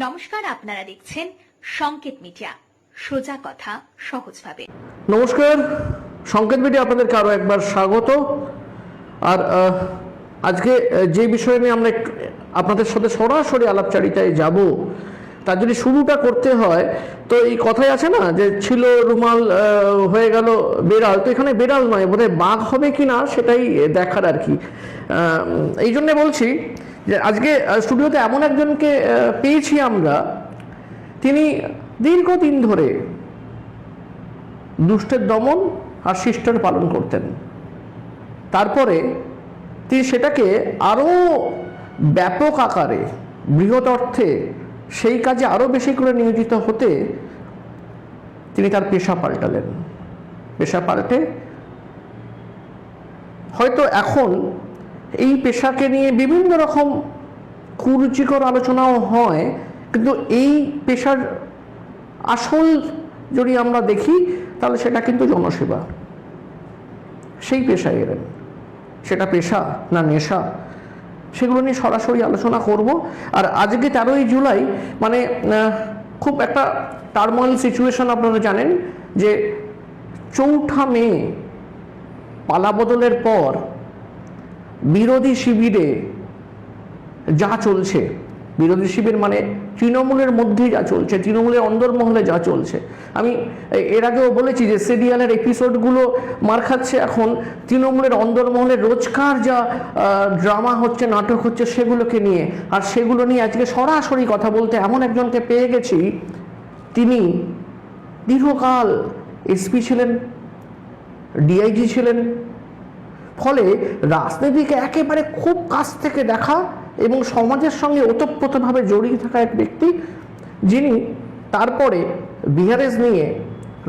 নমস্কার, আপনারা দেখছেন সংকেত মিডিয়া, সোজা কথা সহজভাবে। নমস্কার, সংকেত মিডিয়া আপনাদেরকে আরো একবার স্বাগত। আর আজকে যে বিষয় নিয়ে আমরা আপনাদের সাথে সরাসরি আলাপচারিতায় যাব, তার যদি শুরুটা করতে হয় তো এই কথাই আছে না যে ছিল রুমাল হয়ে গেল বেড়াল, তো এখানে বেড়াল নয়, বোধহয় বাঘ হবে কি না সেটাই দেখার আর কি। এই জন্যে বলছি যে আজকে স্টুডিওতে এমন একজনকে পেয়েছি আমরা, তিনি দীর্ঘদিন ধরে দুষ্টের দমন আর শিষ্টের পালন করতেন। তারপরে তিনি সেটাকে আরও ব্যাপক আকারে, বৃহৎ অর্থে সেই কাজে আরও বেশি করে নিয়োজিত হতে তিনি তার পেশা পাল্টালেন। পেশা পাল্টে হয়তো এখন এই পেশাকে নিয়ে বিভিন্ন রকম কুরুচিকর আলোচনাও হয়, কিন্তু এই পেশার আসল যদি আমরা দেখি তাহলে সেটা কিন্তু জনসেবা। সেই পেশায় এলেন, সেটা পেশা না নেশা, সেগুলো নিয়ে সরাসরি আলোচনা করব। আর আজকে 13ই জুলাই, মানে খুব একটা টার্মোয়াল সিচুয়েশন। আপনারা জানেন যে 4 মে পালাবদলের পর বিরোধী শিবিরে যা চলছে, বিরোধী শিবির মানে তৃণমূলের মধ্যে যা চলছে, তৃণমূলের অন্দরমহলে যা চলছে, আমি এর আগেও বলেছি যে সিরিয়ালের এপিসোডগুলো মার খাচ্ছে এখন তৃণমূলের অন্দরমহলে রোজকার যা ড্রামা হচ্ছে, নাটক হচ্ছে, সেগুলোকে নিয়ে। আর সেগুলো নিয়ে আজকে সরাসরি কথা বলতে এমন একজনকে পেয়ে গেছি, তিনি দীর্ঘকাল এসপি ছিলেন, ডিআইজি ছিলেন, ফলে রাজনীতিকে একেবারে খুব কাছ থেকে দেখা এবং সমাজের সঙ্গে ওতপ্রোতভাবে জড়িয়ে থাকা এক ব্যক্তি, যিনি তারপরে বিহারেজ নিয়ে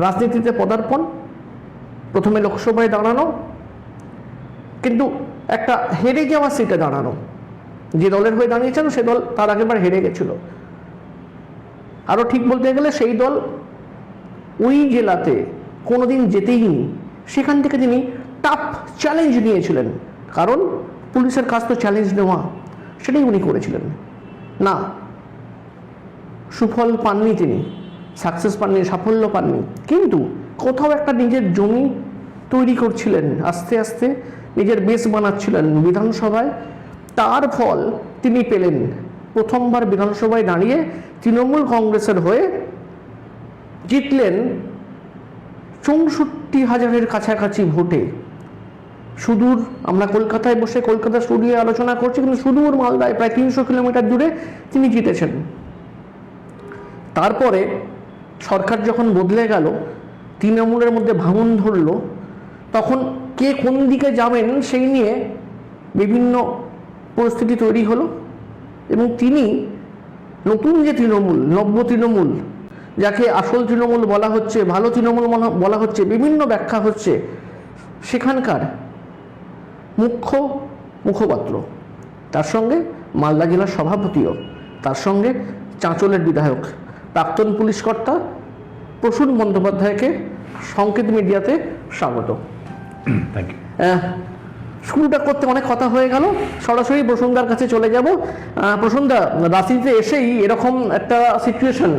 রাজনীতিতে পদার্পণ, প্রথমে লোকসভায় দাঁড়ানো, কিন্তু একটা হেরে যাওয়া সিটে দাঁড়ানো। যে দলের হয়ে দাঁড়িয়েছেন সে দল তার আগেবার হেরে গেছিল। আরও ঠিক বলতে গেলে সেই দল ওই জেলাতে কোনোদিন যেতেই নি, সেখান থেকে তিনি টাফ চ্যালেঞ্জ নিয়েছিলেন, কারণ পুলিশের কাজ তো চ্যালেঞ্জ নেওয়া, সেটাই উনি করেছিলেন। না, সুফল পাননি তিনি, সাকসেস পাননি, সাফল্য পাননি, কিন্তু কোথাও একটা নিজের জমি তৈরি করছিলেন, আস্তে আস্তে নিজের বেস বানাচ্ছিলেন বিধানসভায়। তার ফল তিনি পেলেন। প্রথমবার বিধানসভায় দাঁড়িয়ে তৃণমূল কংগ্রেসের হয়ে জিতলেন 64,000-এর কাছাকাছি ভোটে। সুদূর, আমরা কলকাতায় বসে কলকাতা স্টুডিও আলোচনা করছি, কিন্তু সুদূর মালদায় প্রায় 300 কিলোমিটার দূরে তিনি জিতেছেন। তারপরে সরকার যখন বদলে গেল, তৃণমূলের মধ্যে ভাঙন ধরল, তখন কে কোন দিকে যাবেন সেই নিয়ে বিভিন্ন পরিস্থিতি তৈরি হলো, এবং তিনি নতুন যে তৃণমূল, নব্য তৃণমূল, যাকে আসল তৃণমূল বলা হচ্ছে, ভালো তৃণমূল বলা হচ্ছে, বিভিন্ন ব্যাখ্যা হচ্ছে, সেখানকার মুখপাত্র, তার সঙ্গে মালদা জেলার সভাপতিও, তার সঙ্গে চাঁচলের বিধায়ক, প্রাক্তন পুলিশ কর্তা প্রসূন বন্দ্যোপাধ্যায়কে সংকেত মিডিয়াতে স্বাগত। Thank you. শুরুটা করতে অনেক কথা হয়ে গেল, সরাসরি প্রসূনদার কাছে চলে যাব। প্রসূনদা, রাজনীতিতে এসেই এরকম একটা সিচুয়েশন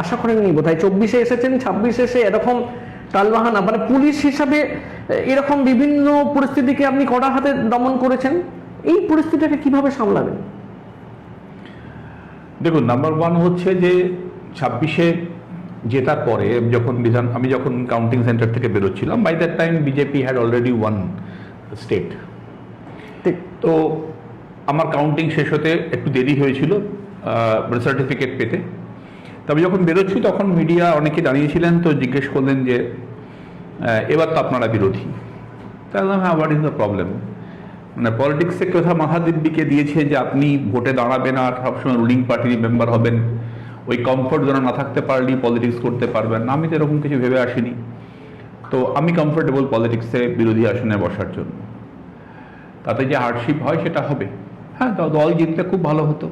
আশা করেননি বোধহয়। 24-এ এসেছেন, 26-এ এসে এরকম টালবাহানা, মানে পুলিশ হিসাবে এরকম বিভিন্ন পরিস্থিতিকে আপনি কড়া হাতে দমন করেছেন। এই পরিস্থিতিটাকে কিভাবে সামলাবেন? দেখুন, নাম্বার 1 হচ্ছে যে 26-এ জেতার পরে আমি যখন কাউন্টিং সেন্টার থেকে বেরোচ্ছিলাম, by that time BJP had already won state. তো আমার কাউন্টিং শেষ হতে একটু দেরি হয়েছিল সার্টিফিকেট পেতে। তবে যখন বেরোচ্ছি তখন মিডিয়া অনেকে দাঁড়িয়েছিলেন, তো জিজ্ঞেস করলেন যে এবার তো আপনারা বিরোধী। তাহলে হ্যাঁ, হোয়াট ইজ দ্য প্রবলেম? মানে পলিটিক্সের কথা মাথা দিব্যিকে দিয়েছে যে আপনি ভোটে দাঁড়াবেন আর সবসময় রুলিং পার্টির মেম্বার হবেন, ওই কমফোর্ট জোনে না থাকতে পারলেই পলিটিক্স করতে পারবেন না। আমি তো এরকম কিছু ভেবে আসিনি। তো আমি কমফোর্টেবল পলিটিক্সে বিরোধী আসনে বসার জন্য। তাতে যে হার্ডশিপ হয় সেটা হবে। হ্যাঁ, দল জিতলে খুব ভালো হতো,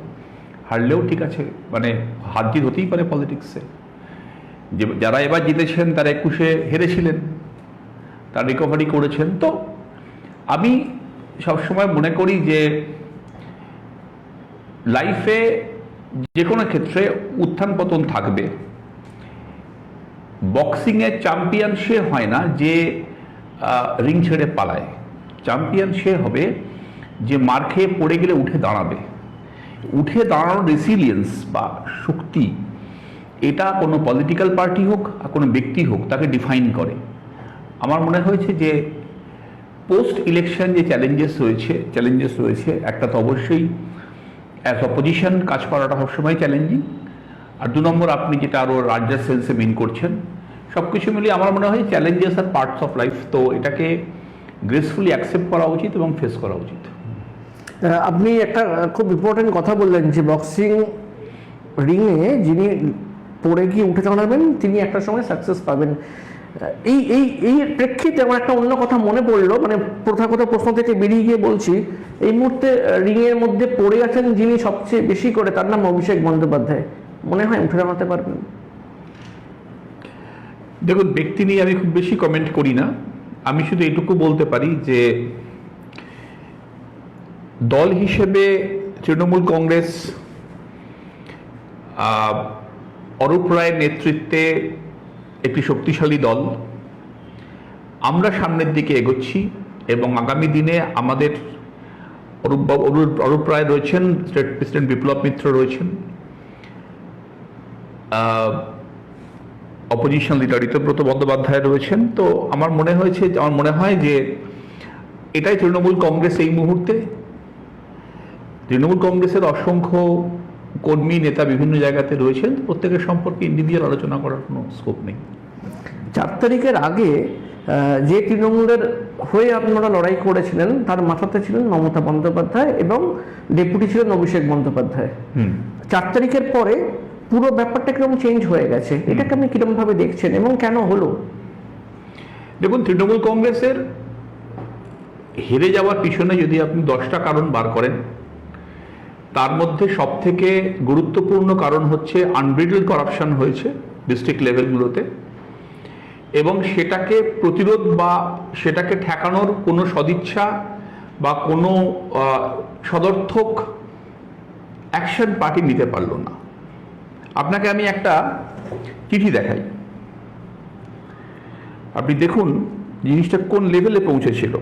হারলেও ঠিক আছে, মানে হার জিত হতেই পারে পলিটিক্সে। যে যারা এবার জিতেছেন তারা 21-এ হেরেছিলেন, তার রিকভারি করেছেন। তো আমি সবসময় মনে করি যে লাইফে যে কোনো ক্ষেত্রে উত্থান পতন থাকবে। বক্সিংয়ে চ্যাম্পিয়ন সে হয় না যে রিং ছেড়ে পালায়, চ্যাম্পিয়ন সে হবে যে মার খেয়ে পড়ে গেলে উঠে দাঁড়াবে। উঠে দাঁড়ানোর রেসিলিয়েন্স বা শক্তি, এটা কোনো পলিটিক্যাল পার্টি হোক আর কোনো ব্যক্তি হোক তাকে ডিফাইন করে। আমার মনে হয়েছে যে পোস্ট ইলেকশন যে চ্যালেঞ্জেস রয়েছে, একটা তো অবশ্যই অ্যাজ অপোজিশন কাজ করাটা সবসময় চ্যালেঞ্জিং, আর 2 নম্বর আপনি যেটা আরও রাজ্যের সেন্সে মিন করছেন, সব কিছু মিলিয়ে আমার মনে হয় challenges are parts of life, তো এটাকে গ্রেসফুলি অ্যাকসেপ্ট করা উচিত এবং ফেস করা উচিত। আপনি একটা খুব ইম্পর্টেন্ট কথা বললেন যে বক্সিং রিংয়ে যিনি পড়ে গিয়ে উঠে দাঁড়াবেন তিনি একটা সময় সাকসেস পাবেন। এই প্রেক্ষিতে আমার একটা অন্য কথা মনে পড়লো, মানে প্রথাগত প্রশ্ন থেকে বেরিয়ে গিয়ে বলছি, এই মুহূর্তে রিংয়ের মধ্যে পড়ে আছেন যিনি সবচেয়ে বেশি করে, তার নাম অভিষেক বন্দ্যোপাধ্যায়। মনে হয় উঠে দাঁড়াতে পারবেন? দেখুন, ব্যক্তি নিয়ে আমি খুব বেশি কমেন্ট করি না। আমি শুধু এটুকু বলতে পারি যে দল হিসেবে তৃণমূল কংগ্রেস অরূপ রায়ের নেতৃত্বে একটি শক্তিশালী দল। আমরা সামনের দিকে এগোচ্ছি এবং আগামী দিনে আমাদের অরূপ রায় রয়েছেন, স্টেট প্রেসিডেন্ট বিপ্লব মিত্র রয়েছেন, অপোজিশন লিডার ঋতব্রত বন্দ্যোপাধ্যায় রয়েছেন। তো আমার মনে হয় যে এটাই তৃণমূল কংগ্রেস এই মুহূর্তে। তৃণমূল কংগ্রেসের অসংখ্য কর্মী নেতা বিভিন্ন জায়গাতে রয়েছেন, প্রত্যেকের সম্পর্কে ইন্ডিভিজুয়াল আলোচনা করার কোনো স্কোপ নেই। 4 তারিখের আগে যে তৃণমূলের হয়ে আপনারা লড়াই করেছিলেন তার মাথাতে ছিলেন মমতা বন্দ্যোপাধ্যায় এবং ডেপুটি ছিলেন অভিষেক বন্দ্যোপাধ্যায়। 4 তারিখের পরে পুরো ব্যাপারটা কিরকম চেঞ্জ হয়ে গেছে, এটাকে আপনি কিরকম ভাবে দেখছেন এবং কেন হলো? দেখুন, তৃণমূল কংগ্রেসের হেরে যাওয়ার পিছনে যদি আপনি 10টা কারণ বার করেন, তার মধ্যে সবথেকে গুরুত্বপূর্ণ কারণ হচ্ছে আনব্রিডলড করাপশন হয়েছে ডিস্ট্রিক্ট লেভেলগুলোতে, এবং সেটাকে প্রতিরোধ বা সেটাকে ঠেকানোর কোনো সদিচ্ছা বা কোনো সদর্থক অ্যাকশন পার্টি নিতে পারলো না। আপনাকে আমি একটা চিঠি দেখাই, আপনি দেখুন জিনিসটা কোন লেভেলে পৌঁছেছিল।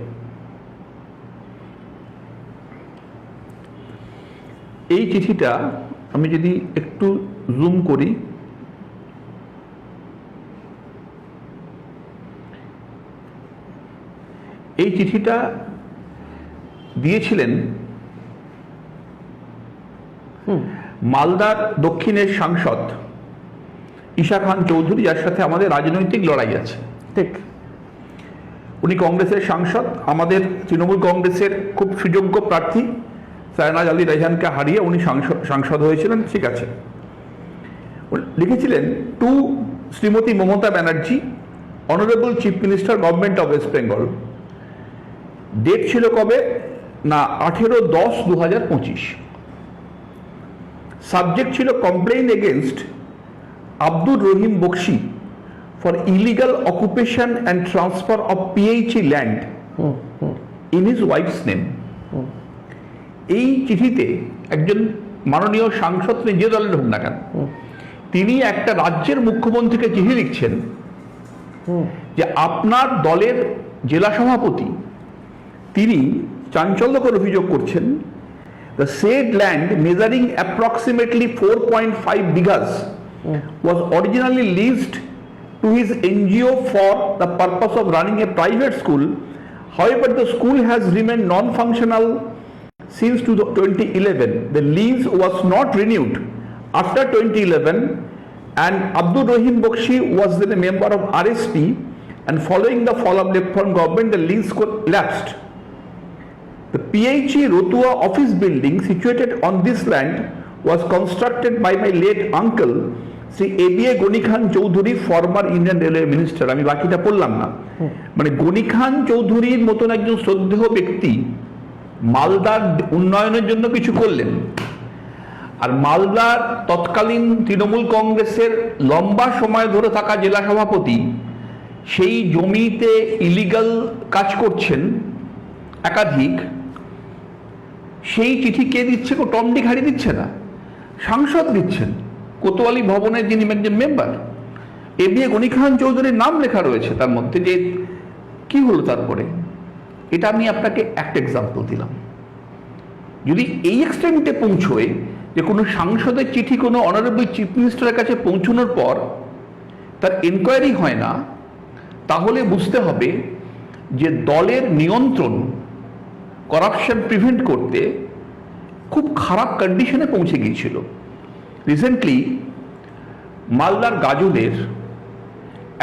এই চিঠিটা আমি যদি একটু জুম করি, এই চিঠিটা দিয়েছিলেন মালদার দক্ষিণের সাংসদ ঈশা খান চৌধুরী, যার সাথে আমাদের রাজনৈতিক লড়াই আছে। ঠিক, উনি কংগ্রেসের সাংসদ, আমাদের তৃণমূল কংগ্রেসের খুব সুযোগ্য প্রার্থী সায়নাজ আলী রাইহানকে হারিয়ে উনি সাংসদ হয়েছিলেন, ঠিক আছে। লিখেছিলেন, to Shrimati Mamata Banerjee, honourable chief minister, government of West Bengal. Date ছিল কবে না 18/10/2025। সাবজেক্ট ছিল complaint against Abdur Rahim Baksi for illegal occupation and transfer of PHE land in his wife's name. এই চিঠিতে একজন মাননীয় সাংসদ, যে দলের হোক না কেন, তিনি একটা রাজ্যের মুখ্যমন্ত্রীকে চিঠি লিখছেন যে আপনার দলের জেলা সভাপতি তিনি চাঞ্চল্যকর অভিযোগ করছেন, the said land measuring approximately 4.5 bighas was originally leased to his NGO for the purpose of running a private school. However, the school has remained non-functional since 2011. The lease was not renewed after 2011, and Abdur Rahim Bakshi was then a member of RSP, and following the fall of Left Front government, the lease lapsed. The PHE Rotua office building situated on this land was constructed by my late uncle, Sri ABA Goni Khan Chowdhury, former Indian Railway Minister. আমি বাকিটা পড়লাম না। মানে গনি খান চৌধুরীর মতন একজন শ্রদ্ধেয় ব্যক্তি মালদার উন্নয়নের জন্য কিছু করলেন, আর মালদার তৎকালীন তৃণমূল কংগ্রেসের লম্বা সময় ধরে থাকা জেলা সভাপতি সেই জমিতে ইলিগাল কাজ করছেন একাধিক। সেই চিঠি কে দিচ্ছে? টম ডিক হারিয়ে দিচ্ছে না, সাংসদ দিচ্ছেন, কোতোয়ালি ভবনের যিনি একজন মেম্বার, এ.বি.এ. গনি খান চৌধুরীর নাম লেখা রয়েছে তার মধ্যে। যে কি হলো তারপরে? এটা আমি আপনাকে একটা এক্সাম্পল দিলাম। যদি এই এক্সটেন্টে পৌঁছয় যে কোনো সাংসদের চিঠি কোনো অনারেবল চিফ মিনিস্টারের কাছে পৌঁছানোর পর তার এনকোয়ারি হয় না, তাহলে বুঝতে হবে যে দলের নিয়ন্ত্রণ, করাপশন প্রিভেন্ট করতে খুব খারাপ কন্ডিশনে পৌঁছে গিয়েছিল। রিসেন্টলি মালদার গাজলের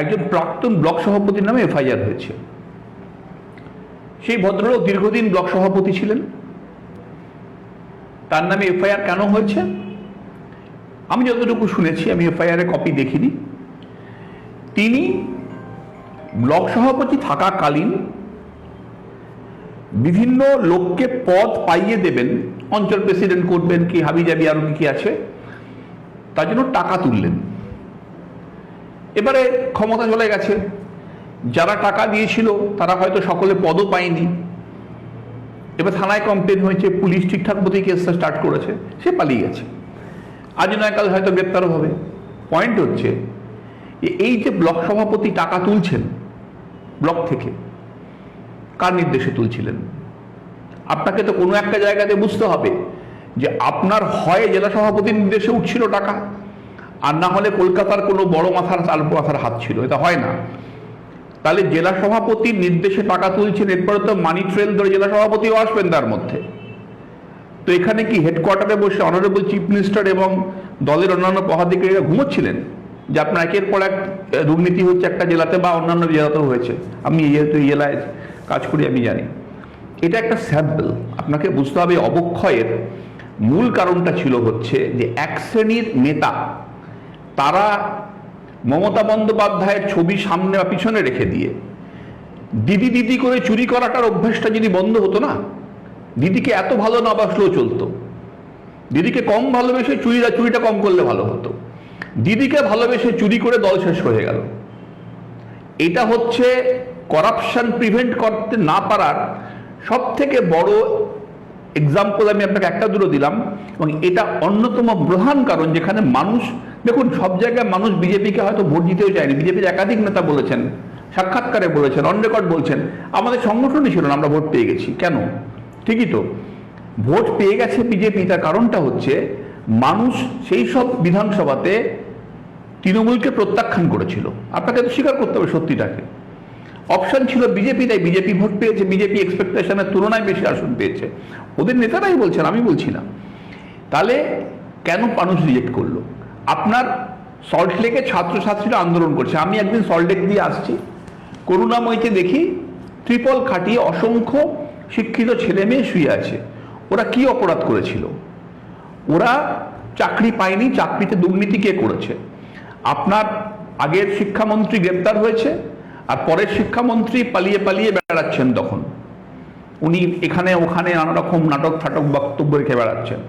একজন প্রাক্তন ব্লক সভাপতির নামে এফআইআর হয়েছে। সেই ভদ্রলোক দীর্ঘদিন ব্লক সভাপতি ছিলেন। তার নামে এফআইআর কেন হয়েছে? আমি যতটুকু শুনেছি, আমি এফআইআর এর কপি দেখিনি, তিনি ব্লক সভাপতি থাকাকালীন বিভিন্ন লোককে পদ পাইয়ে দেবেন, অঞ্চল প্রেসিডেন্ট করবেন কি হাবিজাবি আরো কি আছে, তার জন্য টাকা তুললেন। এবারে ক্ষমতা চলে গেছে, যারা টাকা দিয়েছিল তারা হয়তো সকলে পদও পায়নি। এবার থানায় কমপ্লেন হয়েছে, পুলিশ ঠিকঠাক মতোই কেসটা স্টার্ট করেছে, সে পালিয়ে গেছে। আজ নয় কাল হয়তো গ্রেপ্তারও হবে। পয়েন্ট হচ্ছে এই যে ব্লক সভাপতি টাকা তুলছেন ব্লক থেকে, কার নির্দেশে তুলছিলেন? আপনাকে তো কোনো একটা জায়গাতে বুঝতে হবে যে আপনার হয় জেলা সভাপতির নির্দেশে উঠছিল টাকা, আর না হলে কলকাতার কোনো বড় মাথার মাথার হাত ছিল। এটা হয় না। তাহলে জেলা সভাপতির নির্দেশে টাকা তুলছেন, এরপরে তো মানি ট্রেল ধরে জেলা সভাপতিও আসবেন তার মধ্যে। তো এখানে কি হেডকোয়ার্টারে বসে অনারেবল চিফ মিনিস্টার এবং দলের অন্যান্য পদাধিকারীরা ঘুমোচ্ছিলেন যে আপনার একের পর এক দুর্নীতি হচ্ছে একটা জেলাতে বা অন্যান্য জেলাতেও হয়েছে? আমি যেহেতু জেলায় কাজ করি আমি জানি। এটা একটা স্যাম্পল। আপনাকে বুঝতে হবে অবক্ষয়ের মূল কারণটা ছিল হচ্ছে যে এক শ্রেণীর নেতা, তারা মমতা বন্দ্যোপাধ্যায়ের ছবি সামনে বা পিছনে রেখে দিয়ে দিদি দিদি করে চুরি করাটার অভ্যাসটা যদি বন্ধ হতো না, দিদিকে এত ভালো না বাসলেও চলতো। দিদিকে কম ভালোবেসে চুরিটা কম করলে ভালো হতো। দিদিকে ভালোবেসে চুরি করে দল শেষ হয়ে গেল। এটা হচ্ছে করাপশন প্রিভেন্ট করতে না পারার সব থেকে বড় এক্সাম্পল। আমি আপনাকে একটা দুটো দিলাম, এবং এটা অন্যতম প্রধান কারণ যেখানে মানুষ, দেখুন সব জায়গায় মানুষ বিজেপিকে হয়তো ভোট দিতেও চায়নি। বিজেপির একাধিক নেতা বলেছেন, সাক্ষাৎকারে বলেছেন, অন রেকর্ড বলছেন, আমাদের সংগঠনই ছিল না, আমরা ভোট পেয়ে গেছি। কেন? ঠিকই তো, ভোট পেয়ে গেছে বিজেপি। তার কারণটা হচ্ছে মানুষ সেই সব বিধানসভাতে তৃণমূলকে প্রত্যাখ্যান করেছিল। আপনাকে তো স্বীকার করতে হবে সত্যিটাকে। অপশন ছিল বিজেপি, তাই বিজেপি ভোট পেয়েছে। বিজেপি এক্সপেকটেশনের তুলনায় বেশি আসন পেয়েছে, ওদের নেতারাই বলছেন, আমি বলছি না। তাহলে কেন মানুষ রিজেক্ট করলো? আপনার সল্টলেকে ছাত্রছাত্রীরা আন্দোলন করছে। আমি একদিন সল্টলেক দিয়ে আসছি, করুণাময়ীতে দেখি ত্রিপল খাটিয়ে অসংখ্য শিক্ষিত ছেলে মেয়ে শুয়ে আছে। ওরা কি অপরাধ করেছিল? ওরা চাকরি পায়নি। চাকরিতে দুর্নীতি কে করেছে? আপনার আগের শিক্ষামন্ত্রী গ্রেপ্তার হয়েছে, আর পরের শিক্ষামন্ত্রী পালিয়ে পালিয়ে বেড়াচ্ছেন। তখন উনি এখানে ওখানে নানা রকম নাটক ফাটক বক্তব্য রেখে বেড়াচ্ছেন।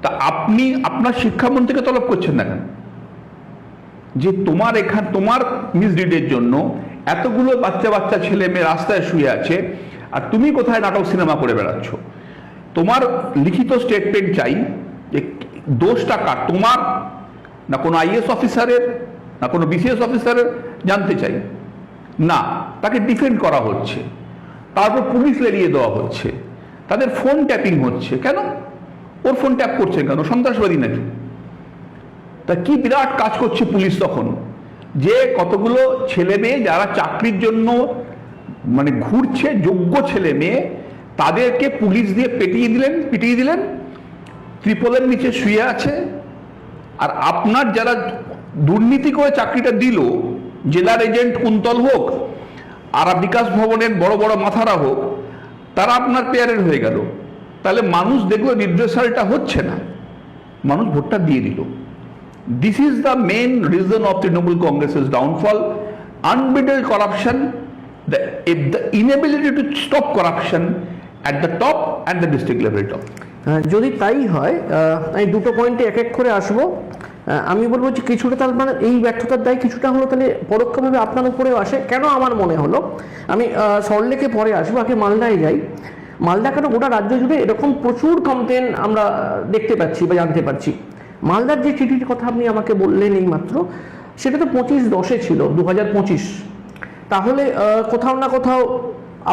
তা আপনি আপনার শিক্ষামন্ত্রীকে তলব করছেন না কেন? যে তোমার মিসডিডের জন্য এতগুলো বাচ্চা বাচ্চা ছেলে মেয়ে রাস্তায় শুয়ে আছে, আর তুমি কোথায় নাটক সিনেমা করে বেড়াচ্ছ? তোমার লিখিত স্টেটমেন্ট চাই যে দোষটা কার, তোমার না কোনো আইএস অফিসারের না কোনো বিসিএস অফিসারের, জানতে চাই না। তাকে ডিফেন্ড করা হচ্ছে, তারপর পুলিশ লেলিয়ে দেওয়া হচ্ছে, তাদের ফোন ট্যাপিং হচ্ছে। কেন? ওর ফোন ট্যাপ করছে কেন? সন্ত্রাসবাদী নাকি? তা কি বিরাট কাজ করছে পুলিশ তখন, যে কতগুলো ছেলে মেয়ে যারা চাকরির জন্য মানে ঘুরছে, যোগ্য ছেলে মেয়ে, তাদেরকে পুলিশ দিয়ে পিটিয়ে দিলেন, ত্রিপলের নিচে শুয়ে আছে। আর আপনার যারা দুর্নীতি করে চাকরিটা দিল, জেলার এজেন্ট কুন্তল হোক আর বিকাশ ভবনের বড় বড় মাথারা হোক, তারা আপনার পেয়ারের হয়ে গেল। তাহলে মানুষ দেখলো নির্দেশালটা হচ্ছে না, মানুষ ভোটটা দিয়ে দিল। This is the main reason of Trinamool কংগ্রেসের downfall. unbridled corruption, the inability to stop corruption at the top and the district level top. যদি তাই হয়, আমি দুটো পয়েন্টে এক এক করে আসবো। আমি বলবো যে কিছুটা তার মানে এই ব্যর্থতার দায় কিছুটা হলো তাহলে পরোক্ষভাবে আপনার উপরেও আসে। কেন আমার মনে হলো, আমি সল্টলেকে পরে আসবো, আগে মালদায় যাই। মালদা কেন গোটা রাজ্য জুড়ে এরকম প্রচুর কমপ্লেন আমরা দেখতে পাচ্ছি বা জানতে পারছি। মালদার যে চিঠির কথা আপনি আমাকে বললেন এই মাত্র, সেটা তো 25/10 ছিল 2025। তাহলে কোথাও না কোথাও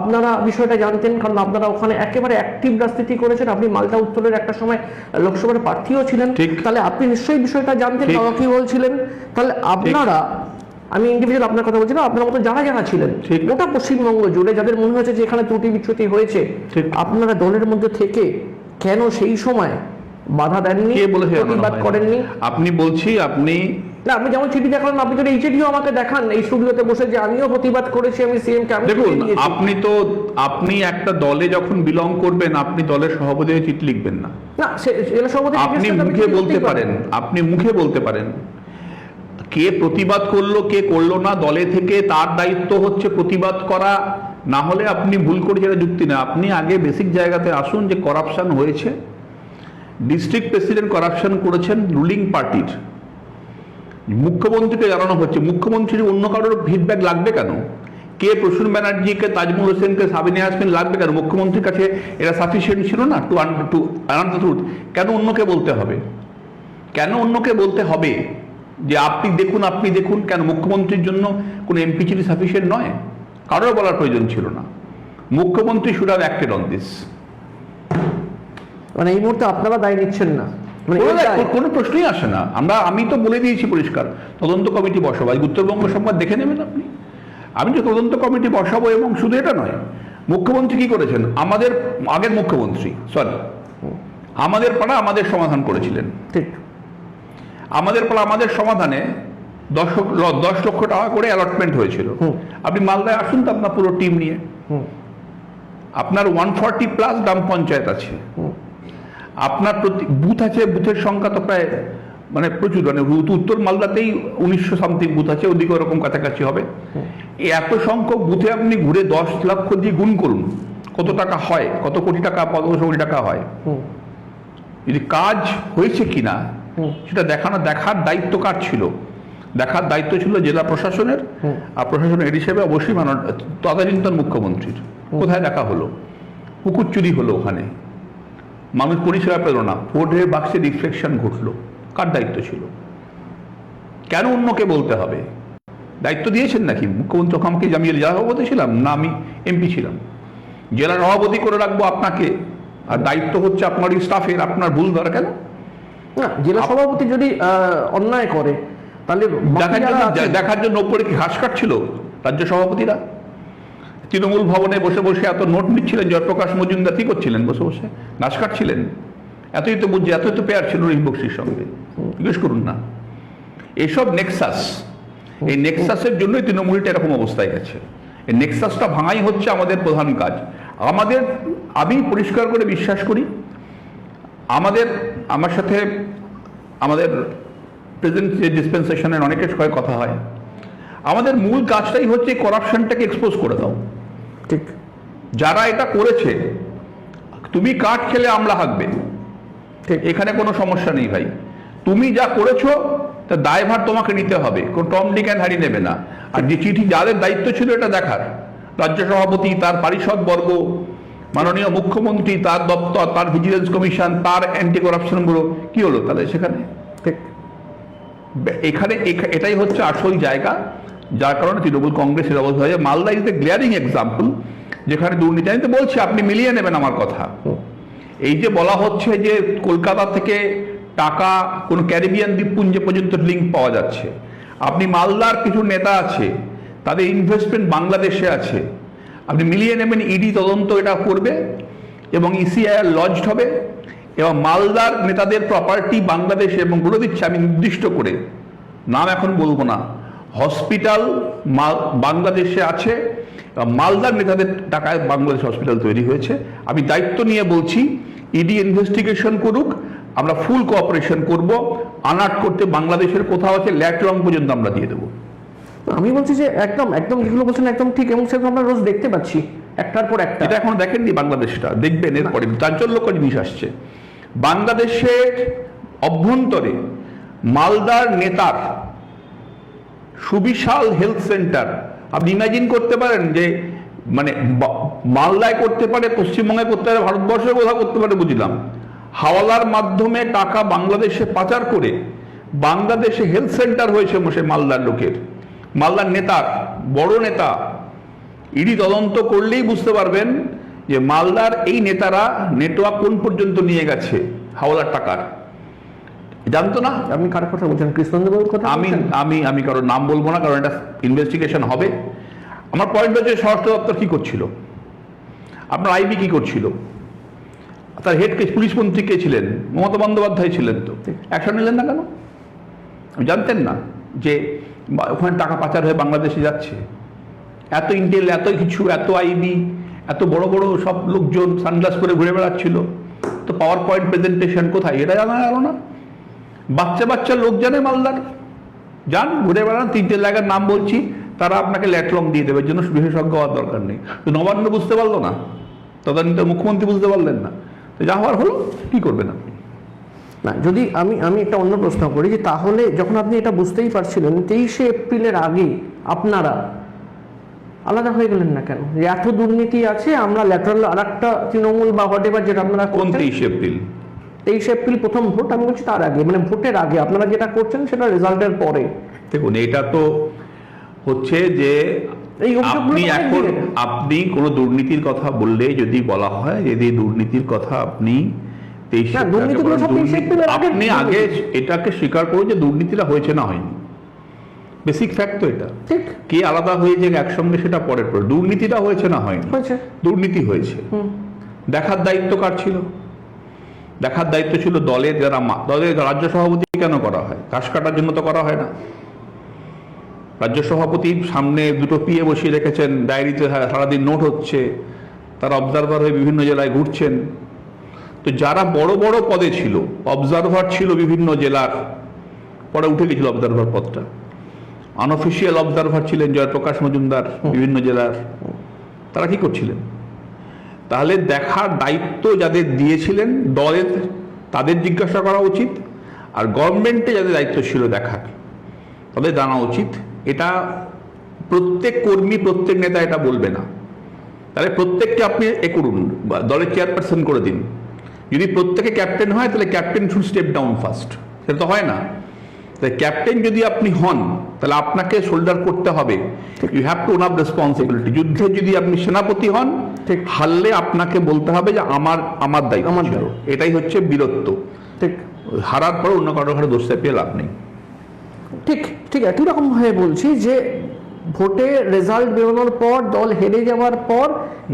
আপনারা বিষয়টা জানতেন, কারণ আপনারা ওখানে একেবারে অ্যাক্টিভ রাজনীতি করেছেন, আপনি মালদা উত্তরের একটা সময় লোকসভার প্রার্থীও ছিলেন, তাহলে আপনি নিশ্চয়ই বিষয়টা জানতেন বাবা কি বলছিলেন। তাহলে আপনারা, আমি ইন্ডিভিজুয়াল আপনার কথা বলছি না, আপনার মতো যারা যারা ছিলেন গোটা পশ্চিমবঙ্গ জুড়ে, যাদের মনে হয়েছে যে এখানে ত্রুটি বিচ্যুতি হয়েছে, আপনারা দলের মধ্যে থেকে কেন সেই সময় বাধা দেননি, প্রতিবাদ করেননি? আপনি বলছি আপনি না, আপনি যেমন চিঠি দেখালেন, আপনি যদি এই চিঠিও আমাকে দেখান এই স্টুডিওতে বসে যে আমিও প্রতিবাদ করেছি, আমি সিএম কে, দেখুন আপনি একটা দলে যখন বিলং করবেন, আপনি দলের সভাপতি হয়ে চিঠি লিখবেন না। না, জেলা সভাপতি আপনি মুখে বলতে পারেন, আপনি মুখে বলতে পারেন কে প্রতিবাদ করলো কে করলো না, দলে থেকে তার দায়িত্ব হচ্ছে প্রতিবাদ করা, না হলে আপনি ভুল করে যেটা যুক্তি না। আপনি আগে বেসিক জায়গাতে আসুন যে করাপশন হয়েছে, ডিস্ট্রিক্ট প্রেসিডেন্ট করাপশন করেছেন রুলিং পার্টির, মুখ্যমন্ত্রীকে জানানো হচ্ছে, মুখ্যমন্ত্রীর অন্য কারোর ফিডব্যাক লাগবে কেন? কে প্রসূন ব্যানার্জিকে, তাজমুল হোসেনকে, সাবিনা ইয়াসমিন লাগবে কেন? মুখ্যমন্ত্রীর কাছে এটা সাফিসিয়েন্ট ছিল না টু আনার দ্য ট্রুথ? কেন অন্যকে বলতে হবে? কেন অন্যকে বলতে হবে যে আপনি দেখুন? কেন মুখ্যমন্ত্রীর জন্য কোন এমপি চিঠি সাফিসিয়েন্ট নয়? কারোর বলার প্রয়োজন ছিল না। মুখ্যমন্ত্রী should have acted on this. মানে এই মুহূর্তে আপনারা দায় নিচ্ছেন না? কোনো প্রশ্নই আসে না। আমি তো বলে দিয়েছি পরিষ্কার, তদন্ত কমিটি বসাবো। আজ উত্তরবঙ্গ সংবাদ দেখে নেবেন আপনি। আমি যে তদন্ত কমিটি বসাবো, এবং শুধু এটা নয়, মুখ্যমন্ত্রী কি করেছেন, আমাদের আগের মুখ্যমন্ত্রী আমাদের পাড়া আমাদের সমাধান করেছিলেন। ঠিক, আমাদের পাড়া আমাদের সমাধানে 10 লক্ষ টাকা করে অ্যালটমেন্ট হয়েছিল। আপনি মালদায় আসুন তো আপনার পুরো টিম নিয়ে, আপনার 140+ গ্রাম পঞ্চায়েত আছে, আপনার প্রতি বুথ আছে, বুথের সংখ্যা তো প্রায় মানে প্রচুর, মানে উত্তর মালদাতেই 1900 সামথিং বুথ আছে, ওদিকে ওরকম কাছাকাছি হবে। এত সংখ্যক বুথে আপনি ঘুরে 10 লক্ষ দিয়ে গুণ করুন কত টাকা হয়, কত কোটি টাকা, 1500 কোটি টাকা হয়। যদি কাজ হয়েছে কিনা সেটা দেখার দায়িত্ব কার ছিল? দেখার দায়িত্ব ছিল জেলা প্রশাসনের, আর প্রশাসনের হেড হিসেবে অবশ্যই তদানীন্তন মুখ্যমন্ত্রীর। কোথায় দেখা হলো? পুকুর চুরি হলো, ওখানে মানুষ পরিষেবা পেল না, ভোটের বাক্সে রিফ্লেকশন ঘটলো, কার দায়িত্ব ছিল? কেন অন্যকে বলতে হবে? দায়িত্ব দিয়েছেন নাকি মুখ্যমন্ত্রী? আমাকে আমি জেলা সভাপতি ছিলাম না, আমি এমপি ছিলাম, জেলা সভাপতি করে রাখবো আপনাকে, আর দায়িত্ব হচ্ছে আপনার স্টাফের। আপনার ভুল ধরা কেন? না, জেলা সভাপতি যদি অন্যায় করে তাহলে দেখার জন্য ওপরে কি ঘাস কাটছিল রাজ্য সভাপতিরা? তৃণমূল ভবনে বসে বসে এত নোট নিচ্ছিলেন, জয়প্রকাশ মজুমদার কি করছিলেন? বসে বসে ঘাস কাটছিলেন। এতই তো পেয়ার ছিল রহিম বক্সির সঙ্গে, জিজ্ঞেস করুন না। এসব নেক্সাস, এই নেক্সাসের জন্যই তৃণমূলটা এরকম অবস্থায় গেছে। এই নেক্সাসটা ভাঙাই হচ্ছে আমাদের প্রধান কাজ। আমি পরিষ্কার করে বিশ্বাস করি, আমার সাথে আমাদের প্রেজেন্ট যে ডিসপেন্সেশনের অনেকের সঙ্গে কথা হয়, আমাদের মূল কাজটাই হচ্ছে করাপশনটাকে এক্সপোজ করে দাও। ঠিক, যারা এটা করেছে, তুমি কাঠ খেলে আমলা হাঁকবে, এখানে কোনো সমস্যা নেই ভাই। তুমি যা করেছো তার দায়ভার তোমাকে নিতে হবে, কোন টম ডিক অ্যান্ড হ্যারি নেবে না। আর যে চিঠি যাদের দায়িত্ব ছিল এটা দেখার, রাজ্য সভাপতি, তার পারিষদ বর্গ, মাননীয় মুখ্যমন্ত্রী, তার দপ্তর, তার ভিজিলেন্স কমিশন, তার অ্যান্টি করাপশন ব্যুরো, কি হলো তাহলে সেখানে? এটাই হচ্ছে আসল জায়গা, যার কারণে তৃণমূল কংগ্রেসের অবস্থা হয়েছে। Malda is a glaring example, যেখানে দুর্নীতি। আমি তো বলছি, আপনি মিলিয়ে নেবেন আমার কথা। এই যে বলা হচ্ছে যে কলকাতা থেকে টাকা কোনো ক্যারিবিয়ান দ্বীপপুঞ্জে পর্যন্ত লিঙ্ক পাওয়া যাচ্ছে, আপনি মালদার কিছু নেতা আছে, তাদের ইনভেস্টমেন্ট বাংলাদেশে আছে, আপনি মিলিয়ে নেবেন। ইডি তদন্ত এটা করবে এবং ইসিআইআর লঞ্চড হবে, এবং মালদার নেতাদের প্রপার্টি বাংলাদেশে, এবং বলে দিচ্ছে আমি নির্দিষ্ট করে, নাম এখন বলবো না, হসপিটাল বাংলাদেশে আছে, মালদার নেতাদের টাকায় বাংলাদেশ হসপিটাল তৈরি হয়েছে। আমি দায়িত্ব নিয়ে বলছি, ইডি ইনভেস্টিগেশন করুক, আমরা ফুল কোঅপারেশন করব। আনাট করতে বাংলাদেশের কোথাও আছে, ল্যাট রং পর্যন্ত আমরা দিয়ে দেবো। আমি বলছি যে একদম যেগুলো বলছেন একদম ঠিক, এবং সেগুলো আমরা রোজ দেখতে পাচ্ছি একটার পর একটা। এটা এখন দেখেননি বাংলাদেশটা, দেখবেন এরপরে চাঞ্চল্যকর জিনিস আসছে। বাংলাদেশের অভ্যন্তরে মালদার নেতার সুবিশাল হেলথ সেন্টার, আপনি ইমাজিন করতে পারেন যে মানে মালদায় করতে পারে, পশ্চিমবঙ্গে করতে পারে, ভারতবর্ষের কোথাও করতে পারে বুঝলাম, হাওলার মাধ্যমে টাকা বাংলাদেশে পাচার করে বাংলাদেশে হেলথ সেন্টার হয়েছে বসে মালদার লোকের, মালদার নেতার, বড় নেতা। ইডি তদন্ত করলেই বুঝতে পারবেন যে মালদার এই নেতারা নেটওয়ার্ক কোন পর্যন্ত নিয়ে গেছে হাওলার টাকার, জানতো না। আপনি কার কথা বলছেন? কৃষ্ণেন্দ্রবাবুর কথা? আমি কারোর নাম বলবো না, কারণ এটা ইনভেস্টিগেশন হবে। আমার পয়েন্ট হচ্ছে স্বরাষ্ট্র দপ্তর কি করছিল, আপনার আইবি কি করছিল, তার হেড কে, পুলিশ মন্ত্রী কে ছিলেন? মমতা বন্দ্যোপাধ্যায় ছিলেন। তো অ্যাকশন নিলেন না কেন? জানতেন না যে ওখানে টাকা পাচার হয়ে বাংলাদেশে যাচ্ছে? এত ইন্টেল, এত কিছু, এত আইবি, এত বড় বড় সব লোকজন সানগ্লাস করে ঘুরে বেড়াচ্ছিল, তো পাওয়ার পয়েন্ট প্রেজেন্টেশন কোথায়? এটা জানা গেল না। বাচ্চা বাচ্চা লোক জানে মালদার, যান ঘুরে বেড়ান, 3টে জায়গার নাম বলছি, তারা আপনাকে ল্যাটলং দিয়ে দেবে, জন্য বিশেষজ্ঞ হওয়ার দরকার নেই। তো নবান্ন বুঝতে পারলো না, তদানীন্তন মুখ্যমন্ত্রী বুঝতে পারলেন না, তো যা হওয়ার হলো, কি করবেন আপনি? না, যদি আমি একটা অন্য প্রশ্ন করি, যে তাহলে যখন আপনি এটা বুঝতেই পারছিলেন 23শে এপ্রিলের আগে আপনারা আলাদা হয়ে গেলেন না কেন? যে এত দুর্নীতি আছে, আমরা ল্যাটারাল আর একটা তৃণমূল বা হোয়াট এভার যেটা আপনারা কোন করছেন। 23 এপ্রিল? 23শে এপ্রিল প্রথম ভোট, আমি বলছি তার আগে, মানে ভোটের আগে আপনারা যেটা করছেন সেটা রেজাল্টের পরে। দেখুন, এটা তো হচ্ছে যে এই অভিযোগগুলো আপনি তো অনেক এখন, দিনের। আপনি কোনো দুর্নীতির কথা বললে যদি বলা হয় যে এই দুর্নীতির কথা আপনি 23 না, দুর্নীতিগুলো সব 23 এপ্রিলের আগে আপনি আগে এটাকে স্বীকার করুন যে দুর্নীতিটা হয়েছে না হয়নি। বেসিক ফ্যাক্ট তো এটা। ঠিক কে আলাদা হয়ে যে একসঙ্গে সেটা পরের পরে, দুর্নীতিটা হয়েছে না হয়নি? হয়েছে। দুর্নীতি হয়েছে। দেখার দায়িত্ব কার ছিল? দেখার দায়িত্ব ছিল দলের, যারা দলের রাজ্য সভাপতি কেন করা হয়? ঘাস কাটার জন্য তো করা হয় না। রাজ্য সভাপতির সামনে 2টো পিএ বসিয়ে রেখেছেন, ডায়েরিতে সারাদিন নোট হচ্ছে, তারা অবজারভার হয়ে বিভিন্ন জেলায় ঘুরছেন। তো যারা বড় বড় পদে ছিল, অবজারভার ছিল বিভিন্ন জেলার, পরে উঠে গেছিল অবজারভার পদটা, আনঅফিসিয়াল অবজারভার ছিলেন জয়প্রকাশ মজুমদার বিভিন্ন জেলার, তারা কি করছিলেন? তাহলে দেখার দায়িত্ব যাদের দিয়েছিলেন দলের, তাদের জিজ্ঞাসা করা উচিত, আর গভর্নমেন্টে যাদের দায়িত্ব ছিল দেখার, তাদের জানা উচিত। এটা প্রত্যেক কর্মী, প্রত্যেক নেতা এটা বলবে না। তাহলে প্রত্যেককে আপনি করুন, দলের চেয়ারপারসন করে দিন। যদি প্রত্যেকে ক্যাপ্টেন হয়, তাহলে captain should step down first. সেটা তো হয় না। তাই ক্যাপ্টেন যদি আপনি হন, তাহলে আপনাকে শোল্ডার করতে হবে, you have to own up responsibility. যুদ্ধে যদি আপনি সেনাপতি হন, হারলে আপনাকে বলতে হবে যে আমার দায়িত্ব ছিল। এটাই হচ্ছে বীরত্ব। ঠিক, হারার পর অন্য কারো ঘরে দোষ চাপিয়ে লাভ নেই। ঠিক ঠিক একই রকম ভাবে বলছি যে ভোটে রেজাল্ট বেরোনোর পর, দল হেরে যাওয়ার পর,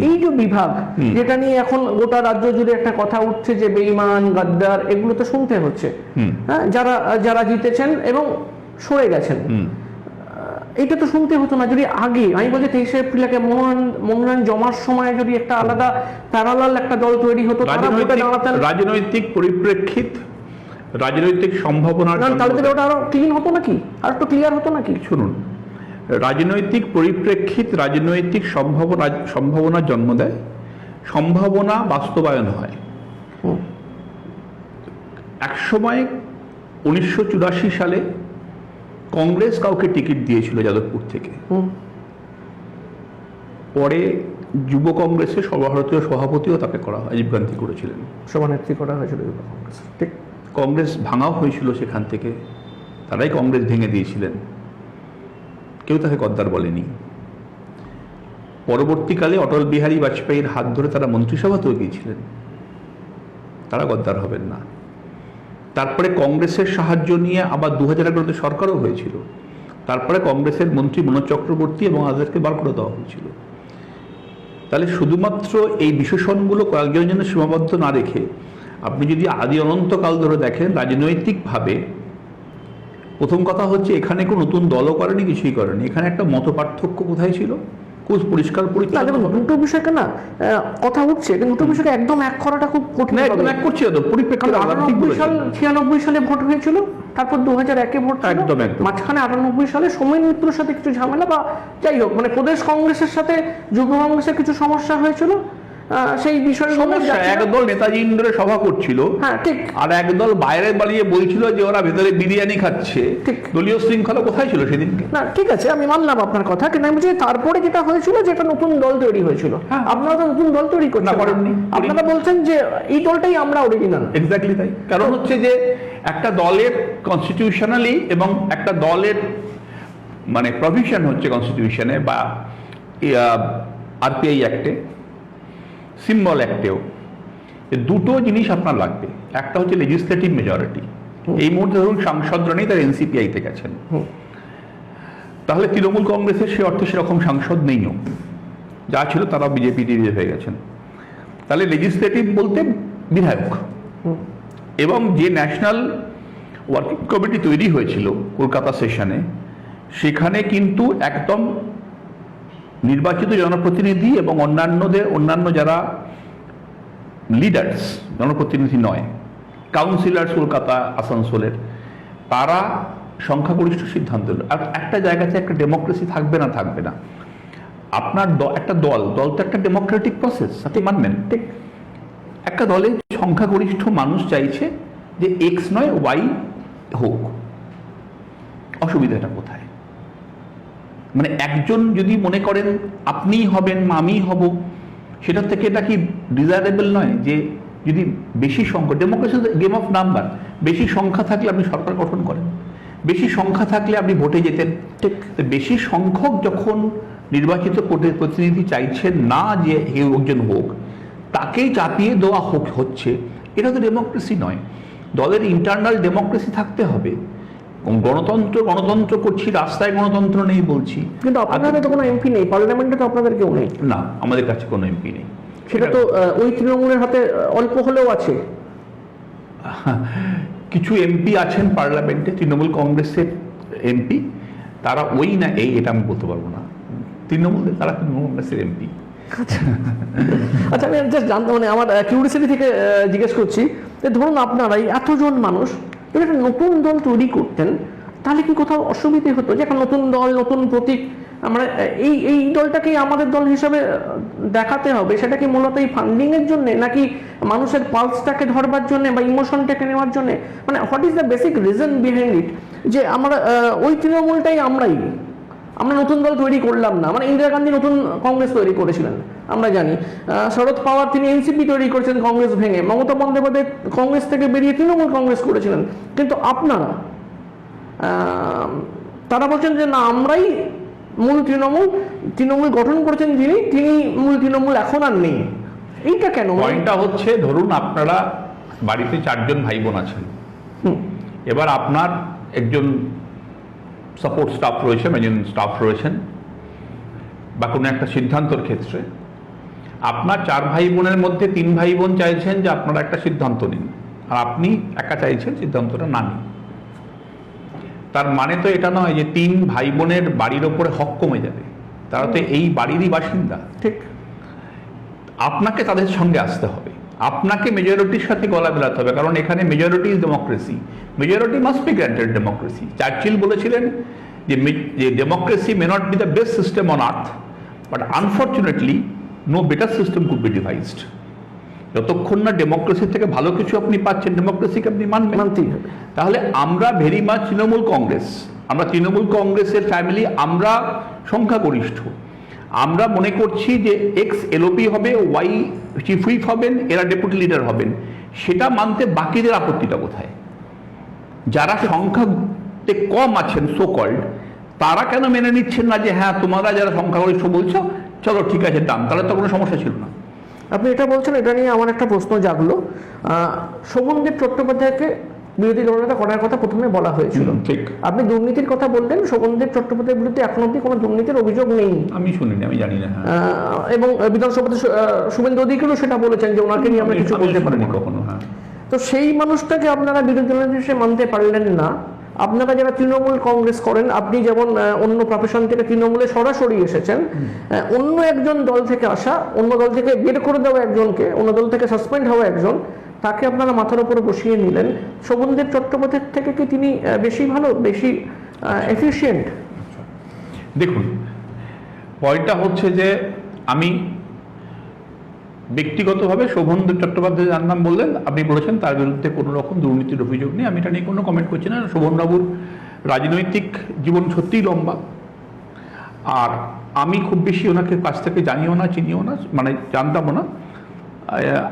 এই যে বিভাগ, যেটা নিয়ে এখন গোটা রাজ্য জুড়ে একটা কথা উঠছে যে বেঈমান, গাদ্দার, এগুলো তো শুনতে হচ্ছে। হ্যাঁ, যারা জিতেছেন এবং সরে গেছেন, এটা তো শুনতে হতো না যদি আগে। আমি বলছি 23শে এপ্রিলকে মনোনয়ন জমার সময় যদি একটা আলাদা প্যারালাল একটা দল তৈরি হতো, রাজনৈতিক পরিপ্রেক্ষিত, রাজনৈতিক সম্ভাবনা, তাহলে ওটা আরো ক্লিন হতো নাকি, আর একটু ক্লিয়ার হতো নাকি? শুনুন, রাজনৈতিক পরিপ্রেক্ষিত রাজনৈতিক সম্ভাবনা জন্ম দেয়, সম্ভাবনা বাস্তবায়ন হয়। একসময় 1984 সালে কংগ্রেস কাউকে টিকিট দিয়েছিল যাদবপুর থেকে, পরে যুব কংগ্রেসের সর্বভারতীয় সভাপতিও তাকে করা হয়, রাজীব গান্ধী করেছিলেন, সভানেত্রী করা হয়েছিল যুব কংগ্রেস। ঠিক, কংগ্রেস ভাঙাও হয়েছিল সেখান থেকে, তারাই কংগ্রেস ভেঙে দিয়েছিলেন, কেউ তাকে গদ্দার বলেনি। পরবর্তীকালে অটল বিহারী বাজপেয়ীর হাত ধরে তারা মন্ত্রিসভাতেও গিয়েছিলেন, তারা গদ্দার হবেন না। তারপরে কংগ্রেসের সাহায্য নিয়ে আবার 2011-তে সরকারও হয়েছিল, তারপরে কংগ্রেসের মন্ত্রী মনোজ চক্রবর্তী এবং আদেরকে বার করে দেওয়া হয়েছিল। তাহলে শুধুমাত্র এই বিশেষণগুলো কয়েকজনের জন্য সীমাবদ্ধ না রেখে আপনি যদি আদি অনন্তকাল ধরে দেখেন, রাজনৈতিকভাবে প্রথম কথা হচ্ছে এখানে কোনো নতুন দলও করেনি, কিছুই করেনি। এখানে একটা মত পার্থক্য কোথায় ছিল, খুব পরিষ্কার পরিচ্ছন্ন। দুটো বিষয়কে না কথা উঠছে, কিন্তু দুটো বিষয়কে একদম এক করাটা খুব কঠিন। একদম এক করছে তো, পরিপ্রেক্ষিত 96 সালে ভোট হয়েছিল, তারপর 2001-এ ভোট, একদম মাঝখানে 98 সালে সময় মিত্রর সাথে কিছু ঝামেলা, বা যাই হোক, মানে প্রদেশ কংগ্রেসের সাথে যুব কংগ্রেসের কিছু সমস্যা হয়েছিল, সেই বিষয়ে সমস্যা, একদল নেতাজি ইন্ডোরে সভা করছিল, হ্যাঁ ঠিক, আর একদল বাইরে বাড়িয়ে বলছিল যে ওরা ভেতরে বিরিয়ানি খাচ্ছে। ঠিক। দলীয় শৃঙ্খলা কোথায় ছিল সেদিনকে? না ঠিক আছে, আমি মানলাম আপনার কথা, কিন্তু আমি বলছি তারপরে যেটা হয়েছিল যে একটা নতুন দল তৈরি হয়েছিল, আপনারা তো নতুন দল তৈরি করছেন না, করেননি। আপনারা বলছেন যে এই দলটাই আমরা অরিজিনাল। এক্স্যাক্টলি তাই। কারণ হচ্ছে যে একটা দলের কনস্টিটিউশনালি এবং একটা দলের মানে প্রভিশন হচ্ছে কনস্টিটিউশনে বা আরপিআই অ্যাক্টে, সিম্বল অ্যাক্টেও, দুটো জিনিস আপনার লাগবে। একটা হচ্ছে লেজিসলেটিভ মেজরিটি। এই মুহূর্তে ধরুন সাংসদরা নেই, তার এনসিপিআইতে গেছেন, তাহলে তৃণমূল কংগ্রেসের সে অর্থে সেরকম সাংসদ নেইও, যা ছিল তারা বিজেপি দিয়ে হয়ে গেছেন। তাহলে লেজিসলেটিভ বলতে বিধায়ক, এবং যে ন্যাশনাল ওয়ার্কিং কমিটি তৈরি হয়েছিল কলকাতা সেশনে, সেখানে কিন্তু একদম নির্বাচিত জনপ্রতিনিধি এবং অন্যান্য যারা লিডার্স, জনপ্রতিনিধি নয়, কাউন্সিলর কলকাতা আসানসোলের, তারা সংখ্যাগরিষ্ঠ সিদ্ধান্ত হলো। আর একটা জায়গাতে একটা ডেমোক্রেসি থাকবে না, থাকবে না। আপনার একটা দল তো একটা ডেমোক্রেটিক প্রসেস, আপনি মানবেন। ঠিক, একটা দলে সংখ্যাগরিষ্ঠ মানুষ চাইছে যে এক্স নয় ওয়াই হোক, অসুবিধাটা কোথায়? মানে একজন যদি মনে করেন আপনিই হবেন বা আমিই হব, সেটা থেকে এটা কি ডিজায়ারেবল নয়? যে যদি বেশি সংখ্যা, ডেমোক্রেসি গেম অফ নাম্বার, বেশি সংখ্যা থাকলে আপনি সরকার গঠন করেন, বেশি সংখ্যা থাকলে আপনি ভোটে যেতেন। ঠিক, বেশি সংখ্যক যখন নির্বাচিত প্রতিনিধি চাইছেন না যে একজন হোক, তাকেই চাপিয়ে দেওয়া হচ্ছে, এটা তো ডেমোক্রেসি নয়। দলের ইন্টারনাল ডেমোক্রেসি থাকতে হবে। গণতন্ত্র করছি, রাস্তায় গণতন্ত্র নেই বলছি, কিন্তু আপনাদের তো কোনো এমপি নেই, পার্লামেন্টে তো আপনাদের কেউ নেই। না, আমাদের কাছে কোনো এমপি নেই। সেটা তো ওই তৃণমূলের হাতে অল্প হলেও আছে। কিছু এমপি আছেন পার্লামেন্টে, তৃণমূল কংগ্রেসের এমপি, তারা ওই না এই, এটা আমি বলতে পারবো না। তারা তৃণমূল কংগ্রেসের এমপি। আচ্ছা, আমি জাস্ট জানতে, মানে আমার কিউরিয়াসিটি থেকে জিজ্ঞেস করছি যে ধরুন আপনারা এতজন মানুষ যদি একটা নতুন দল তৈরি করতেন, তাহলে কি কোথাও অসুবিধে হতো যে একটা নতুন দল, নতুন প্রতীক, আমরা এই দলটাকেই আমাদের দল হিসাবে দেখাতে হবে? সেটা কি মূলত এই ফান্ডিং এর জন্য, নাকি মানুষের পালসটাকে ধরবার জন্য বা ইমোশনটাকে নেওয়ার জন্য? মানে what is the basic reason behind it, যে আমরা ওই তৃণমূলটাই আমরা নতুন দল তৈরি করলাম না? মানে ইন্দিরা গান্ধী নতুন কংগ্রেস তৈরি করেছিলেন, আমরা জানি। শরদ পাওয়ার তিনি এনসিপি তৈরি করেছেন কংগ্রেস ভেঙে, মমতা বন্দ্যোপাধ্যায় কংগ্রেস থেকে বেরিয়ে তৃণমূল কংগ্রেস করেছিলেন। কিন্তু আপনারা, তারা বলছেন যে না, আমরাই মূল তৃণমূল গঠন করেছেন তিনি মূল তৃণমূল এখন আর নেই। এইটা কেন? পয়েন্টটা হচ্ছে, ধরুন আপনারা বাড়িতে 4 জন ভাই বোন আছেন, এবার আপনার একজন সাপোর্ট স্টাফ রয়েছে, একজন স্টাফ রয়েছেন, বা কোনো একটা সিদ্ধান্তর ক্ষেত্রে আপনার 4 ভাই বোনের মধ্যে 3 ভাই বোন চাইছেন যে আপনারা একটা সিদ্ধান্ত নিন, আর আপনি একা চাইছেন সিদ্ধান্তটা না নিন। তার মানে তো এটা নয় যে 3 ভাই বোনের বাড়ির ওপরে হক কমে যাবে, তারা তো এই বাড়িরই বাসিন্দা। ঠিক, আপনাকে তাদের সঙ্গে আসতে হবে, আপনাকে মেজরিটির সাথে গলা মেলাতে হবে, কারণ এখানে majority is democracy, majority must be granted democracy. Churchill বলেছিলেন যে democracy may not be the best system on earth, but unfortunately no better system could be devised. যতক্ষণ না ডেমোক্রেসি থেকে ভালো কিছু আপনি পাচ্ছেন, ডেমোক্রেসিকে আপনি মানতেই হবে। তাহলে আমরা ভেরি মাচ তৃণমূল কংগ্রেস, আমরা তৃণমূল কংগ্রেসের ফ্যামিলি, আমরা সংখ্যাগরিষ্ঠ, আমরা মনে করছি যে এক্স এলওপি হবে, ওয়াই চিফ হুইপ হবেন, এরা ডেপুটি লিডার হবেন, সেটা মানতে বাকিদের আপত্তিটা কোথায়? যারা সংখ্যাতে কম আছেন সো কল্ড, তারা কেন মেনে নিচ্ছেন না যে হ্যাঁ তোমরা যারা সংখ্যাগরিষ্ঠ বলছো চলো ঠিক আছে ডান? তাহলে তো কোনো সমস্যা ছিল না। আপনি এটা বলছেন, এটা নিয়ে আমার একটা প্রশ্ন জাগলো। শোভনদেব চট্টোপাধ্যায়কে বিরোধী দলনেতা করার কথা প্রথমে বলা হয়েছিল, ঠিক। আপনি দুর্নীতির কথা বললেন, শোভনদেব চট্টোপাধ্যায়ের বিরুদ্ধে এখন অব্দি কোনো দুর্নীতির অভিযোগ নেই। আমি শুনিনি, আমি জানি না। এবং বিধানসভাতে শুভেন্দু অধিকারীও সেটা বলেছেন যে ওনাকে নিয়ে আমরা কিছু বলতে পারিনি কখনো। হ্যাঁ, তো সেই মানুষটাকে আপনারা বিরোধী দলনেতা হিসেবে মানতে পারলেন না। আপনারা যারা তৃণমূল কংগ্রেস করেন, আপনি যেমন অন্য প্রফেশন থেকে তৃণমূলে সরাসরি এসেছেন, অন্য একজন দল থেকে আসা, অন্য দল থেকে বের করে দেওয়া একজনকে, অন্য দল থেকে সাসপেন্ড হওয়া একজন, তাকে আপনারা মাথার উপরে বসিয়ে নিলেন। শোভনদেব চট্টোপাধ্যায়ের থেকে কি তিনি বেশি ভালো, বেশি এফিশিয়েন্ট? দেখুন, পয়েন্টটা হচ্ছে যে আমি ব্যক্তিগতভাবে শোভন চট্টোপাধ্যায় যার নাম বললেন, আপনি বলেছেন তার বিরুদ্ধে কোনো রকম দুর্নীতির অভিযোগ নেই, আমি এটা নিয়ে কোনো কমেন্ট করছি না। শোভনবাবুর রাজনৈতিক জীবন সত্যিই লম্বা, আর আমি খুব বেশি ওনাকে কাছ থেকে জানিও না, চিনিও না, মানে জানতামও না।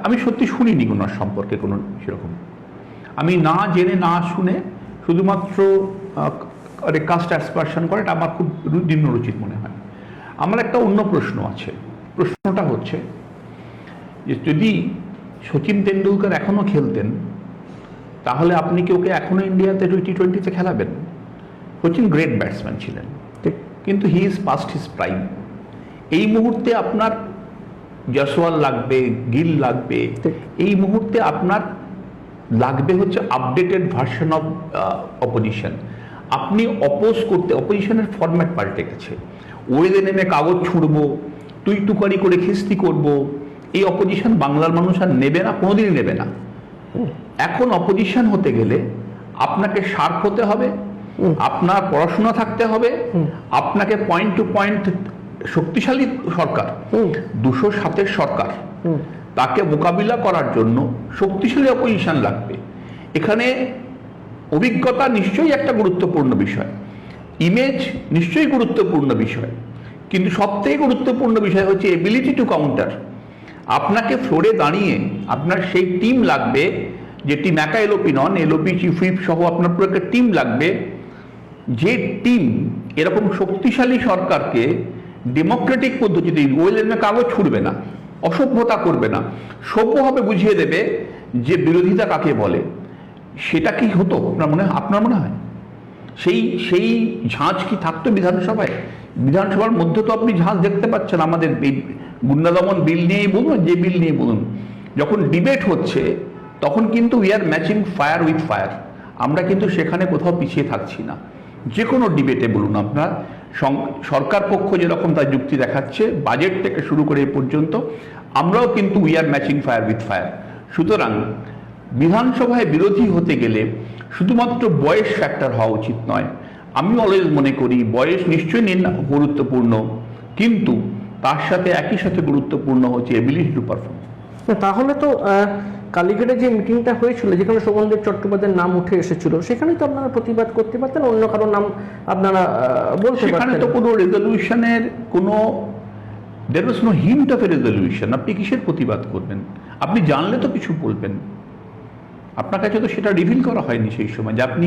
আমি সত্যি শুনিনি ওনার সম্পর্কে কোনো সেরকম, আমি না জেনে না শুনে শুধুমাত্র কাস্ট অ্যাসপারশন করে, এটা আমার খুব নিম্নরুচিত মনে হয়। আমার একটা অন্য প্রশ্ন আছে, প্রশ্নটা হচ্ছে যে যদি সচিন তেন্ডুলকর এখনো খেলতেন তাহলে আপনি কি ওকে এখনো ইন্ডিয়াতে T20-তে খেলাবেন? সচিন গ্রেট ব্যাটসম্যান ছিলেন, কিন্তু he is past his prime. এই মুহূর্তে আপনার জয়সওয়াল লাগবে, গিল লাগবে, এই মুহূর্তে আপনার লাগবে হচ্ছে আপডেটেড ভার্সন অফ অপোজিশন। আপনি অপোজ করতে, অপোজিশনের ফরম্যাট পাল্টে গেছে। ওয়েদে নেমে কাগজ ছুঁড়বো, তুই তুকারি করে খিস্তি করব, এই অপোজিশন বাংলার মানুষ আর নেবে না, কোনোদিনই নেবে না। এখন অপোজিশন হতে গেলে আপনাকে শার্প হতে হবে, আপনার পড়াশোনা থাকতে হবে, আপনাকে পয়েন্ট টু পয়েন্ট শক্তিশালী সরকার, 207-এর সরকার, তাকে মোকাবিলা করার জন্য শক্তিশালী অপোজিশন লাগবে। এখানে অভিজ্ঞতা নিশ্চয়ই একটা গুরুত্বপূর্ণ বিষয়, ইমেজ নিশ্চয়ই গুরুত্বপূর্ণ বিষয়, কিন্তু সবথেকে গুরুত্বপূর্ণ বিষয় হচ্ছে এবিলিটি টু কাউন্টার। আপনাকে ফ্লোরে দাঁড়িয়ে আপনার সেই টিম লাগবে, যে টিম একা এলওপি নন, এলওপি চিফ হুইপ সহ আপনার পুরো একটা টিম লাগবে, যে টিম এরকম শক্তিশালী সরকারকে ডেমোক্রেটিক পদ্ধতিতে ওয়েলের কাগজ ছুড়বে না, অসভ্যতা করবে না, সভ্যভাবে বুঝিয়ে দেবে যে বিরোধিতা কাকে বলে। সেটা কি হতো আপনার মনে হয়? সেই ঝাঁজ কি থাকতো বিধানসভায়? বিধানসভার মধ্যে তো আপনি ঝাঁজ দেখতে পাচ্ছেন। আমাদের গুন্ডা দমন বিল নিয়েই বলুন, যে বিল নিয়ে বলুন, যখন ডিবেট হচ্ছে তখন কিন্তু we are matching fire with fire. আমরা কিন্তু সেখানে কোথাও পিছিয়ে থাকছি না। যে কোনো ডিবেটে বলুন আপনার, সরকার পক্ষ যেরকম তার যুক্তি দেখাচ্ছে, বাজেট থেকে শুরু করে এ পর্যন্ত আমরাও কিন্তু we are matching fire with fire. সুতরাং বিধানসভায় বিরোধী হতে গেলে শুধুমাত্র বয়স ফ্যাক্টর হওয়া উচিত নয়। আমি অলওয়েজ মনে করি বয়স নিশ্চয়ই গুরুত্বপূর্ণ, কিন্তু তার সাথে একই সাথে গুরুত্বপূর্ণ হচ্ছে এবিলিটি টু পারফর্ম। তাহলে তো কালীঘাটে যে মিটিংটা হয়েছিল, যেখানে শোভনদেব চট্টোপাধ্যায়ের নাম উঠে এসেছিল, সেখানেই তো আপনারা প্রতিবাদ করতে পারতেন, অন্য কারোর নাম আপনারা বলতে পারতেন। সেখানে তো কোনো রেজলিউশনের কোনো, there was no hint of a resolution. আপনি কিসের প্রতিবাদ করবেন? আপনি জানলে তো কিছু বলবেন। আপনার কাছে তো সেটা রিভিল করা হয়নি সেই সময়, যে আপনি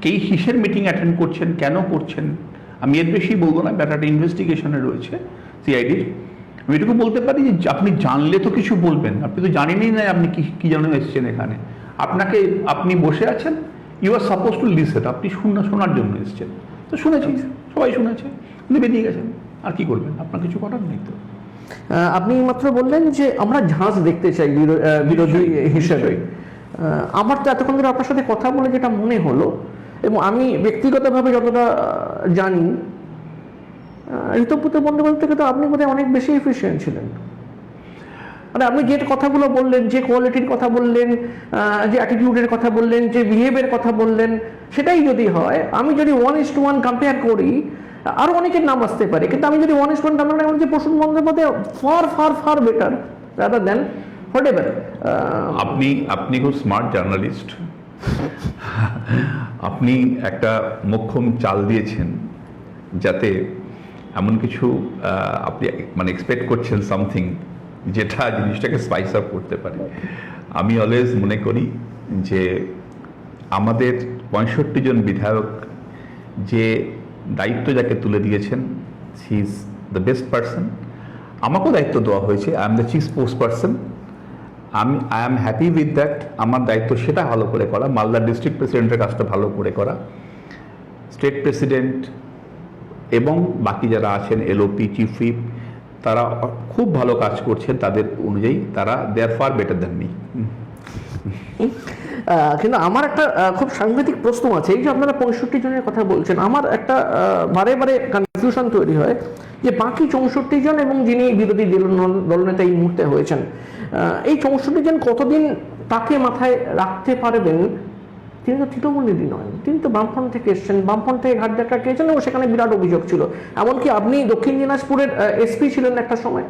কিসের মিটিং অ্যাটেন্ড করছেন, কেন করছেন। আমি এর বেশি বলবো না, ব্যাপারটা ইনভেস্টিগেশনে রয়েছে সিআইডির। আমি এটুকু বলতে পারি যে আপনি জানলে তো কিছু বলবেন। আপনি তো জানেনই না আপনি কি জন্য এসেছেন এখানে। আপনি বসে আছেন, you are suppose to listen, আপনি শোনার জন্য এসেছেন, তো শুনেছি, সবাই শুনেছে, আপনি বেরিয়ে গেছেন। আর কি করবেন? আপনার কিছু করার নেই তো। আপনি মাত্র বললেন যে আমরা ঝাঁজ দেখতে চাই বিরোধী হিসেবে। আমার তো এতক্ষণ ধরে আপনার সাথে কথা বলে যেটা মনে হলো, এবং আমি ব্যক্তিগতভাবে যতটা জানি, ঋতব্রত বন্দ্যোপাধ্যায় থেকে তো আপনি বোধহয় অনেক বেশি এফিশিয়েন্ট ছিলেন। মানে আপনি যে কথাগুলো বললেন, যে কোয়ালিটির কথা বললেন, যে অ্যাটিটিউডের কথা বললেন, যে বিহেভিয়ারের কথা বললেন, সেটাই যদি হয়, আমি যদি 1:1 কম্পেয়ার করি, আরো অনেকের নাম আসতে পারে, কিন্তু আমি যদি 1:1 কম্পেয়ার করি, যে Prasun Bandyopadhyay far far far better rather than whatever. আপনি খুব স্মার্ট জার্নালিস্ট। আপনি একটা মোক্ষম চাল দিয়েছেন, যাতে এমন কিছু আপনি মানে এক্সপেক্ট করছেন সামথিং, যেটা জিনিসটাকে স্পাইস আপ করতে পারে। আমি অলওয়েজ মনে করি যে আমাদের 65 জন বিধায়ক যে দায়িত্ব যাকে তুলে দিয়েছেন, he is the best person. আমাকেও দায়িত্ব দেওয়া হয়েছে, I am the chief post person. I am happy with that. আমার দায়িত্ব সেটা ভালো করে করা, মালদা ডিস্ট্রিক্ট প্রেসিডেন্টের কাজটা ভালো করে করা, স্টেট প্রেসিডেন্ট এবং বাকি যারা আছেন এলওপি চিফ হুইপ, তারা খুব ভালো কাজ করছেন তাদের অনুযায়ী। তারা দে আর ফার বেটার দ্যান মি। কিন্তু আমার একটা খুব সাংঘাতিক প্রশ্ন আছে। এই যে আপনারা 65 জনের কথা বলছেন, আমার একটা বারে বারে কনফিউশন তৈরি হয় যে বাকি 64 জন এবং যিনি বিরোধী দলনেতা এই মুহূর্তে হয়েছেন, এই 64 জন কতদিন তাকে মাথায় রাখতে পারবেন? তিনি তো তৃণমূলেরই নয়, তিনি তো বামফ্রন্ট থেকে এসেছেন, বামফ্রন্ট থেকে ঘাট ধাক্কা খেয়েছেন, এবং সেখানে বিরাট অভিযোগ ছিল। এমনকি আপনি দক্ষিণ দিনাজপুরের এসপি ছিলেন একটা সময়।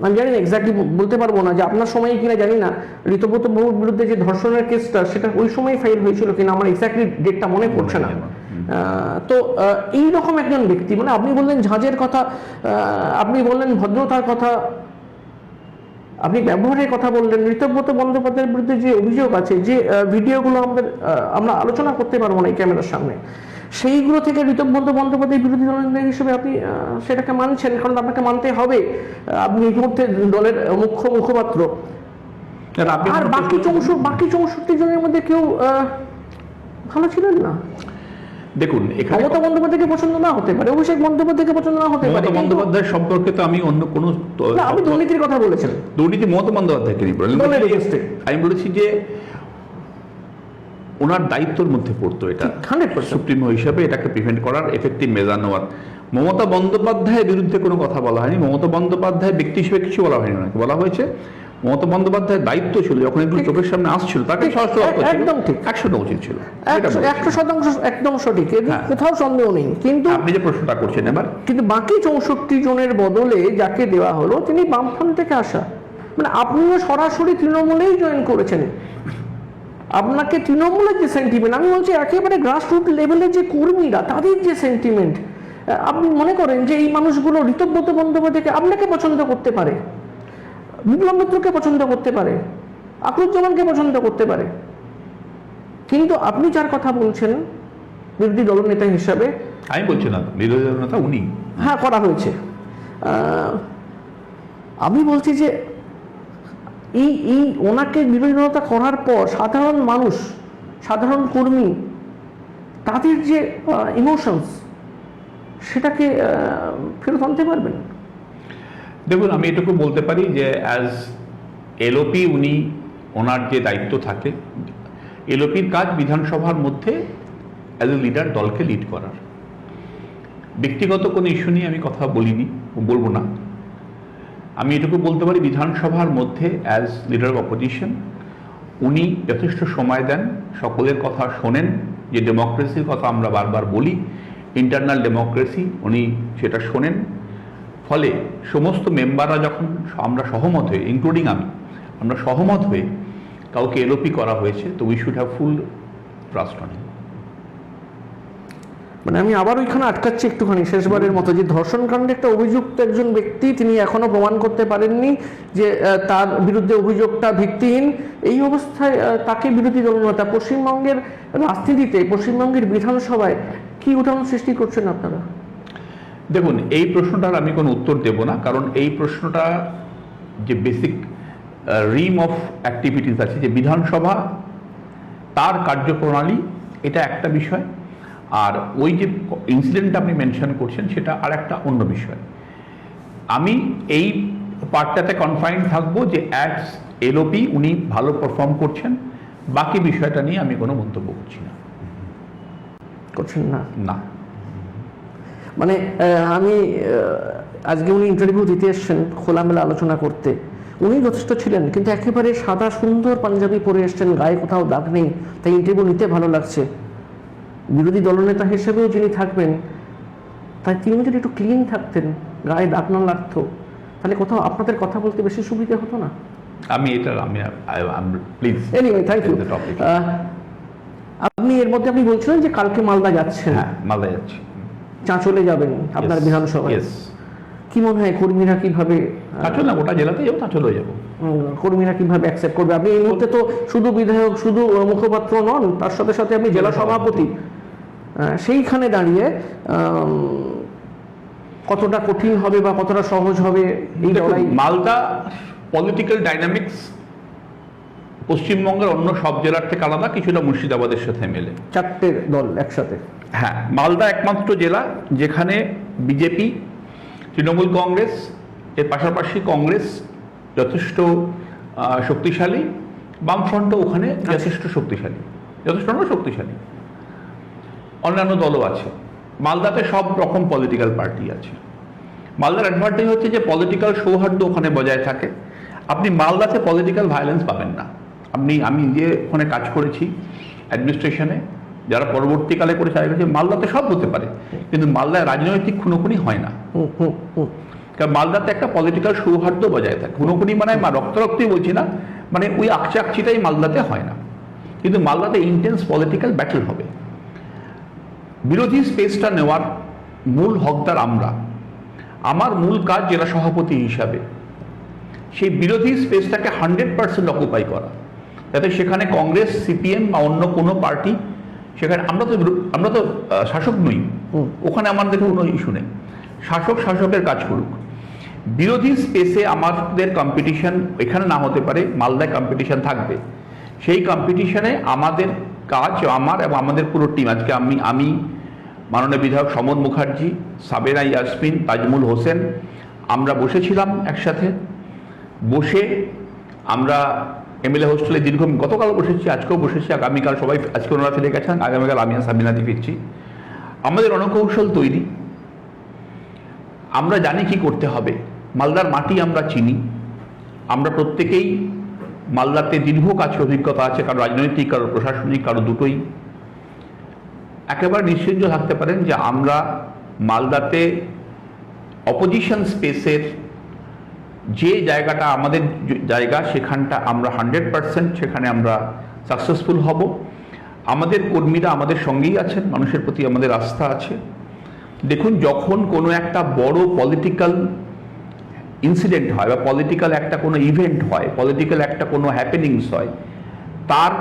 আমি জানি না এক্স্যাক্টলি বলতে পারবো না যে আপনার সময় কিনা জানি না, ঋতব্রত বাবুর বিরুদ্ধে যে ধর্ষণের কেসটা সেটা ওই সময় ফাইল হয়েছিল কিনা আমার এক্স্যাক্টলি ডেটটা মনে পড়ছে না। তো এইরকম একজন ব্যক্তি, মানে আপনি বললেন ঝাঁজের কথা, আপনি বললেন ভদ্রতার কথা, আপনি ব্যবহারের কথা বললেন, ঋতব্রত বন্দ্যোপাধ্যায়ের বিরুদ্ধে যে অভিযোগ আছে, যে ভিডিওগুলো আমরা আলোচনা করতে পারবো না এই ক্যামেরার সামনে, সেইগুলো থেকে ঋতব্রত বন্দ্যোপাধ্যায় বিরোধী দলের হিসেবে আপনি সেটাকে মানছেন, কারণ আপনাকে মানতে হবে, আপনি এই মুহূর্তে দলের মুখ্য মুখপাত্র। আর বাকি 64 জনের মধ্যে কেউ ভালো ছিলেন না। দেখুন, মমতা বন্দ্যোপাধ্যায়কে পছন্দ না হতে পারে, অভিষেক বন্দ্যোপাধ্যায়কে পছন্দ না হতে পারে, মমতা বন্দ্যোপাধ্যায় সম্পর্কে তো আমি অন্য কোনো, আপনি দুর্নীতির কথা বলেছেন, দুর্নীতি মমতা বন্দ্যোপাধ্যায়কে নিয়ে বলেন, আমি বলেছি যে ওনার দায়িত্বের মধ্যে পড়তো এটা 100% সুপ্রিমো হিসাবে এটাকে প্রিভেন্ট করার, এফেক্টিভ মেজার নেওয়ার। মমতা বন্দ্যোপাধ্যায়ের বিরুদ্ধে কোনো কথা বলা হয়নি, মমতা বন্দ্যোপাধ্যায় ব্যক্তি হিসেবে কিছু বলা হয়নি, ওনাকে বলা হয়েছে মমতা বন্দ্যোপাধ্যায়ের দায়িত্ব ছিল যখন এগুলো চোখের সামনে আসছিল তাকে একদম ঠিক 100 উচিত ছিল, 100% একদম সঠিক, কোথাও সন্দেহ নেই। কিন্তু আপনি যে প্রশ্নটা করছেন এবার, কিন্তু বাকি 64 জনের বদলে যাকে দেওয়া হলো তিনি বামফ্রন্ট থেকে আসা, মানে আপনিও সরাসরি তৃণমূলেই জয়েন করেছেন, আপনাকে তৃণমূলের যে সেন্টিমেন্ট, আমি বলছি একেবারে গ্রাসরুট লেভেলের যে কর্মীরা তাদের যে সেন্টিমেন্ট, আপনি মনে করেন যে এই মানুষগুলো ঋতব্রত বন্দ্যোপাধ্যায়কে আপনাকে পছন্দ করতে পারে, বিপ্লব মিত্রকে পছন্দ করতে পারে, আকরুজ্জামানকে পছন্দ করতে পারে, কিন্তু আপনি যার কথা বলছেন বিরোধী দলনেতা হিসাবে, আমি বলছি না বিরোধী দলনেতা উনি, হ্যাঁ করা হয়েছে, আমি বলছি যে এই ওনাকে বিরোধী দলনেতা করার পর সাধারণ মানুষ, সাধারণ কর্মী, তাদের যে ইমোশনস সেটাকে ফেরত আনতে পারবেন? দেখুন, আমি এটুকু বলতে পারি যে অ্যাজ এলওপি উনি, ওনার যে দায়িত্ব থাকে, এলওপির কাজ বিধানসভার মধ্যে অ্যাজ এ লিডার দলকে লিড করার। ব্যক্তিগত কোনো ইস্যু নিয়ে আমি কথা বলিনি, বলবো না। আমি এটুকু বলতে পারি বিধানসভার মধ্যে অ্যাজ লিডার অফ অপোজিশন উনি যথেষ্ট সময় দেন, সকলের কথা শোনেন, যে ডেমোক্রেসির কথা আমরা বারবার বলি, ইন্টারনাল ডেমোক্রেসি, উনি সেটা শোনেন। ফলে সমস্ত মেম্বাররা যখন আমরা সহমত হয়ে, ইনক্লুডিং আমরা সহমত হয়ে কাউকে এলওপি করা হয়েছে, তো we should have full trust on him. মানে আমি আবার ওইখানে আটকাচ্ছি একটুখানি শেষবারের মতো, যে ধর্ষণ কাণ্ডে একটা অভিযুক্ত একজন ব্যক্তি, তিনি এখনো প্রমাণ করতে পারেননি যে তার বিরুদ্ধে অভিযোগটা ভিত্তিহীন। এই অবস্থায় তাকে বিরোধী দলনেতা, পশ্চিমবঙ্গের রাজনীতিতে, পশ্চিমবঙ্গের বিধানসভায় কি উদাহরণ সৃষ্টি করছেন আপনারা? দেখুন, এই প্রশ্নটার আমি কোনো উত্তর দেব না, কারণ এই প্রশ্নটা যে বেসিক রিম অফ অ্যাক্টিভিটিস আছে, যে বিধানসভা তার কার্যপ্রণালী, এটা একটা বিষয়, আর ওই যে ইনসিডেন্ট আপনি মেনশন করছেন সেটা আর একটা অন্য বিষয়। আমি এই পার্টটাতে কনফাইন্ড থাকবো যে অ্যাজ এলওপি উনি ভালো পারফর্ম করছেন, বাকি বিষয়টা নিয়ে আমি কোনো মন্তব্য করছি না। করছেন না? না, মানে আমি আজকে উনি ইন্টারভিউ দিতে এসছেন খোলামেলা আলোচনা করতে, উনি যথেষ্ট ছিলেন, কিন্তু একেবারে সাদা সুন্দর পাঞ্জাবি পরে এসছেন, গায়ে কোথাও দাগ নেই, তাই ইন্টারভিউ নিতে ভালো লাগছে। বিরোধী দলনেতা হিসেবেও যিনি থাকবেন, তাই তিনি যদি একটু ক্লিন থাকতেন, গায়ে দাগ না লাগতো, তাহলে কোথাও আপনাদের কথা বলতে বেশি সুবিধা হতো না? আমি এটা প্লিজ এনিওয়ে, থ্যাংক ইউ। আপনি এর মধ্যে আপনি বলছিলেন যে কালকে মালদা যাচ্ছেন। হ্যাঁ, মালদা যাচ্ছি। চাঁচলে যাবেন আপনার বিধানসভায়। কি মনে হয় কর্মীরা কিভাবে, চাঁচল না গোটা জেলাতে যাবো, চাঁচলে যাবো, কর্মীরা কিভাবে অ্যাকসেপ্ট করবে? আপনি এই মুহূর্তে তো শুধু বিধায়ক, শুধু মুখপাত্র নন, তার সাথে সাথে আপনি জেলা সভাপতি। সেইখানে দাঁড়িয়ে কতটা কঠিন হবে বা কতটা সহজ হবে এই লড়াই? মালদা পলিটিক্যাল ডাইনামিক্স পশ্চিমবঙ্গের অন্য সব জেলার থেকে আলাদা, কিছুটা মুর্শিদাবাদের সাথে মেলে। 4টে দল একসাথে। হ্যাঁ, মালদা একমাত্র জেলা যেখানে বিজেপি, তৃণমূল কংগ্রেস, এর পাশাপাশি কংগ্রেস যথেষ্ট শক্তিশালী, বামফ্রন্টও ওখানে যথেষ্ট শক্তিশালী, শক্তিশালী, অন্যান্য দলও আছে। মালদাতে সব রকম পলিটিক্যাল পার্টি আছে। মালদার অ্যাডভান্টেজ হচ্ছে যে পলিটিক্যাল সৌহার্দ্য ওখানে বজায় থাকে। আপনি মালদাতে পলিটিক্যাল ভায়োলেন্স পাবেন না। আমি যে ওখানে কাজ করেছি অ্যাডমিনিস্ট্রেশনে, যারা পরবর্তীকালে করে চাই গেছে, মালদাতে সব হতে পারে, কিন্তু মালদায় রাজনৈতিক খুনোখুনি হয় না। কারণ মালদাতে একটা পলিটিক্যাল সৌহার্দ্য বজায় থাকে, কোনো মানে রক্তারক্তই বলছি না, মানে ওই আকচাকচিটাই মালদাতে হয় না, কিন্তু মালদাতে ইন্টেন্স পলিটিক্যাল ব্যাটল হবে। বিরোধী স্পেসটা নেওয়ার মূল হকদার আমরা। আমার মূল কাজ জেলা সভাপতি হিসাবে সেই বিরোধী স্পেসটাকে 100% অকুপাই করা, যাতে সেখানে কংগ্রেস, সিপিএম বা অন্য কোনো পার্টি, সেখানে আমরা তো শাসক নই, ওখানে আমাদের কোনো ইস্যু নেই, শাসকের কাজ করুক। বিরোধী স্পেসে আমাদের কম্পিটিশন এখানে না হতে পারে, মালদায় কম্পিটিশন থাকবে। সেই কম্পিটিশনে আমাদের কাজ, আমার এবং আমাদের পুরো টিম, আজকে আমি মাননীয় বিধায়ক সমর মুখার্জি, সাবেরা ইয়াসমিন, তাজমুল হোসেন, আমরা বসেছিলাম একসাথে, বসে আমরা এমএলএ হোস্টেলে গতকাল বসেছি, আজকেও বসেছি, আগামীকাল সবাই, আজকে ওনারা ফিরে গেছেন, আগামীকাল আমি আর সাবিনাদি ফিরছি। আমাদের রণকৌশল তৈরি, আমরা জানি কি করতে হবে। মালদার মাটি আমরা চিনি, আমরা প্রত্যেকেই মালদাতে দীর্ঘ কাজের অভিজ্ঞতা আছে, কারো রাজনৈতিক, কারো প্রশাসনিক, কারো দুটোই। একেবারে নিশ্চিন্ত থাকতে পারেন যে আমরা মালদাতে অপোজিশন স্পেসের যে জায়গাটা আমাদের জায়গা, সেখানটা আমরা 100% সেখানে আমরা সাকসেসফুল হব। আমাদের কর্মীরা আমাদের সঙ্গেই আছেন, মানুষের প্রতি আমাদের আস্থা আছে। দেখুন, যখন কোনো একটা বড় পলিটিক্যাল ইনসিডেন্ট হয় বা পলিটিক্যাল একটা কোনো ইভেন্ট হয়, পলিটিক্যাল একটা কোনো হ্যাপেনিংস হয়, তার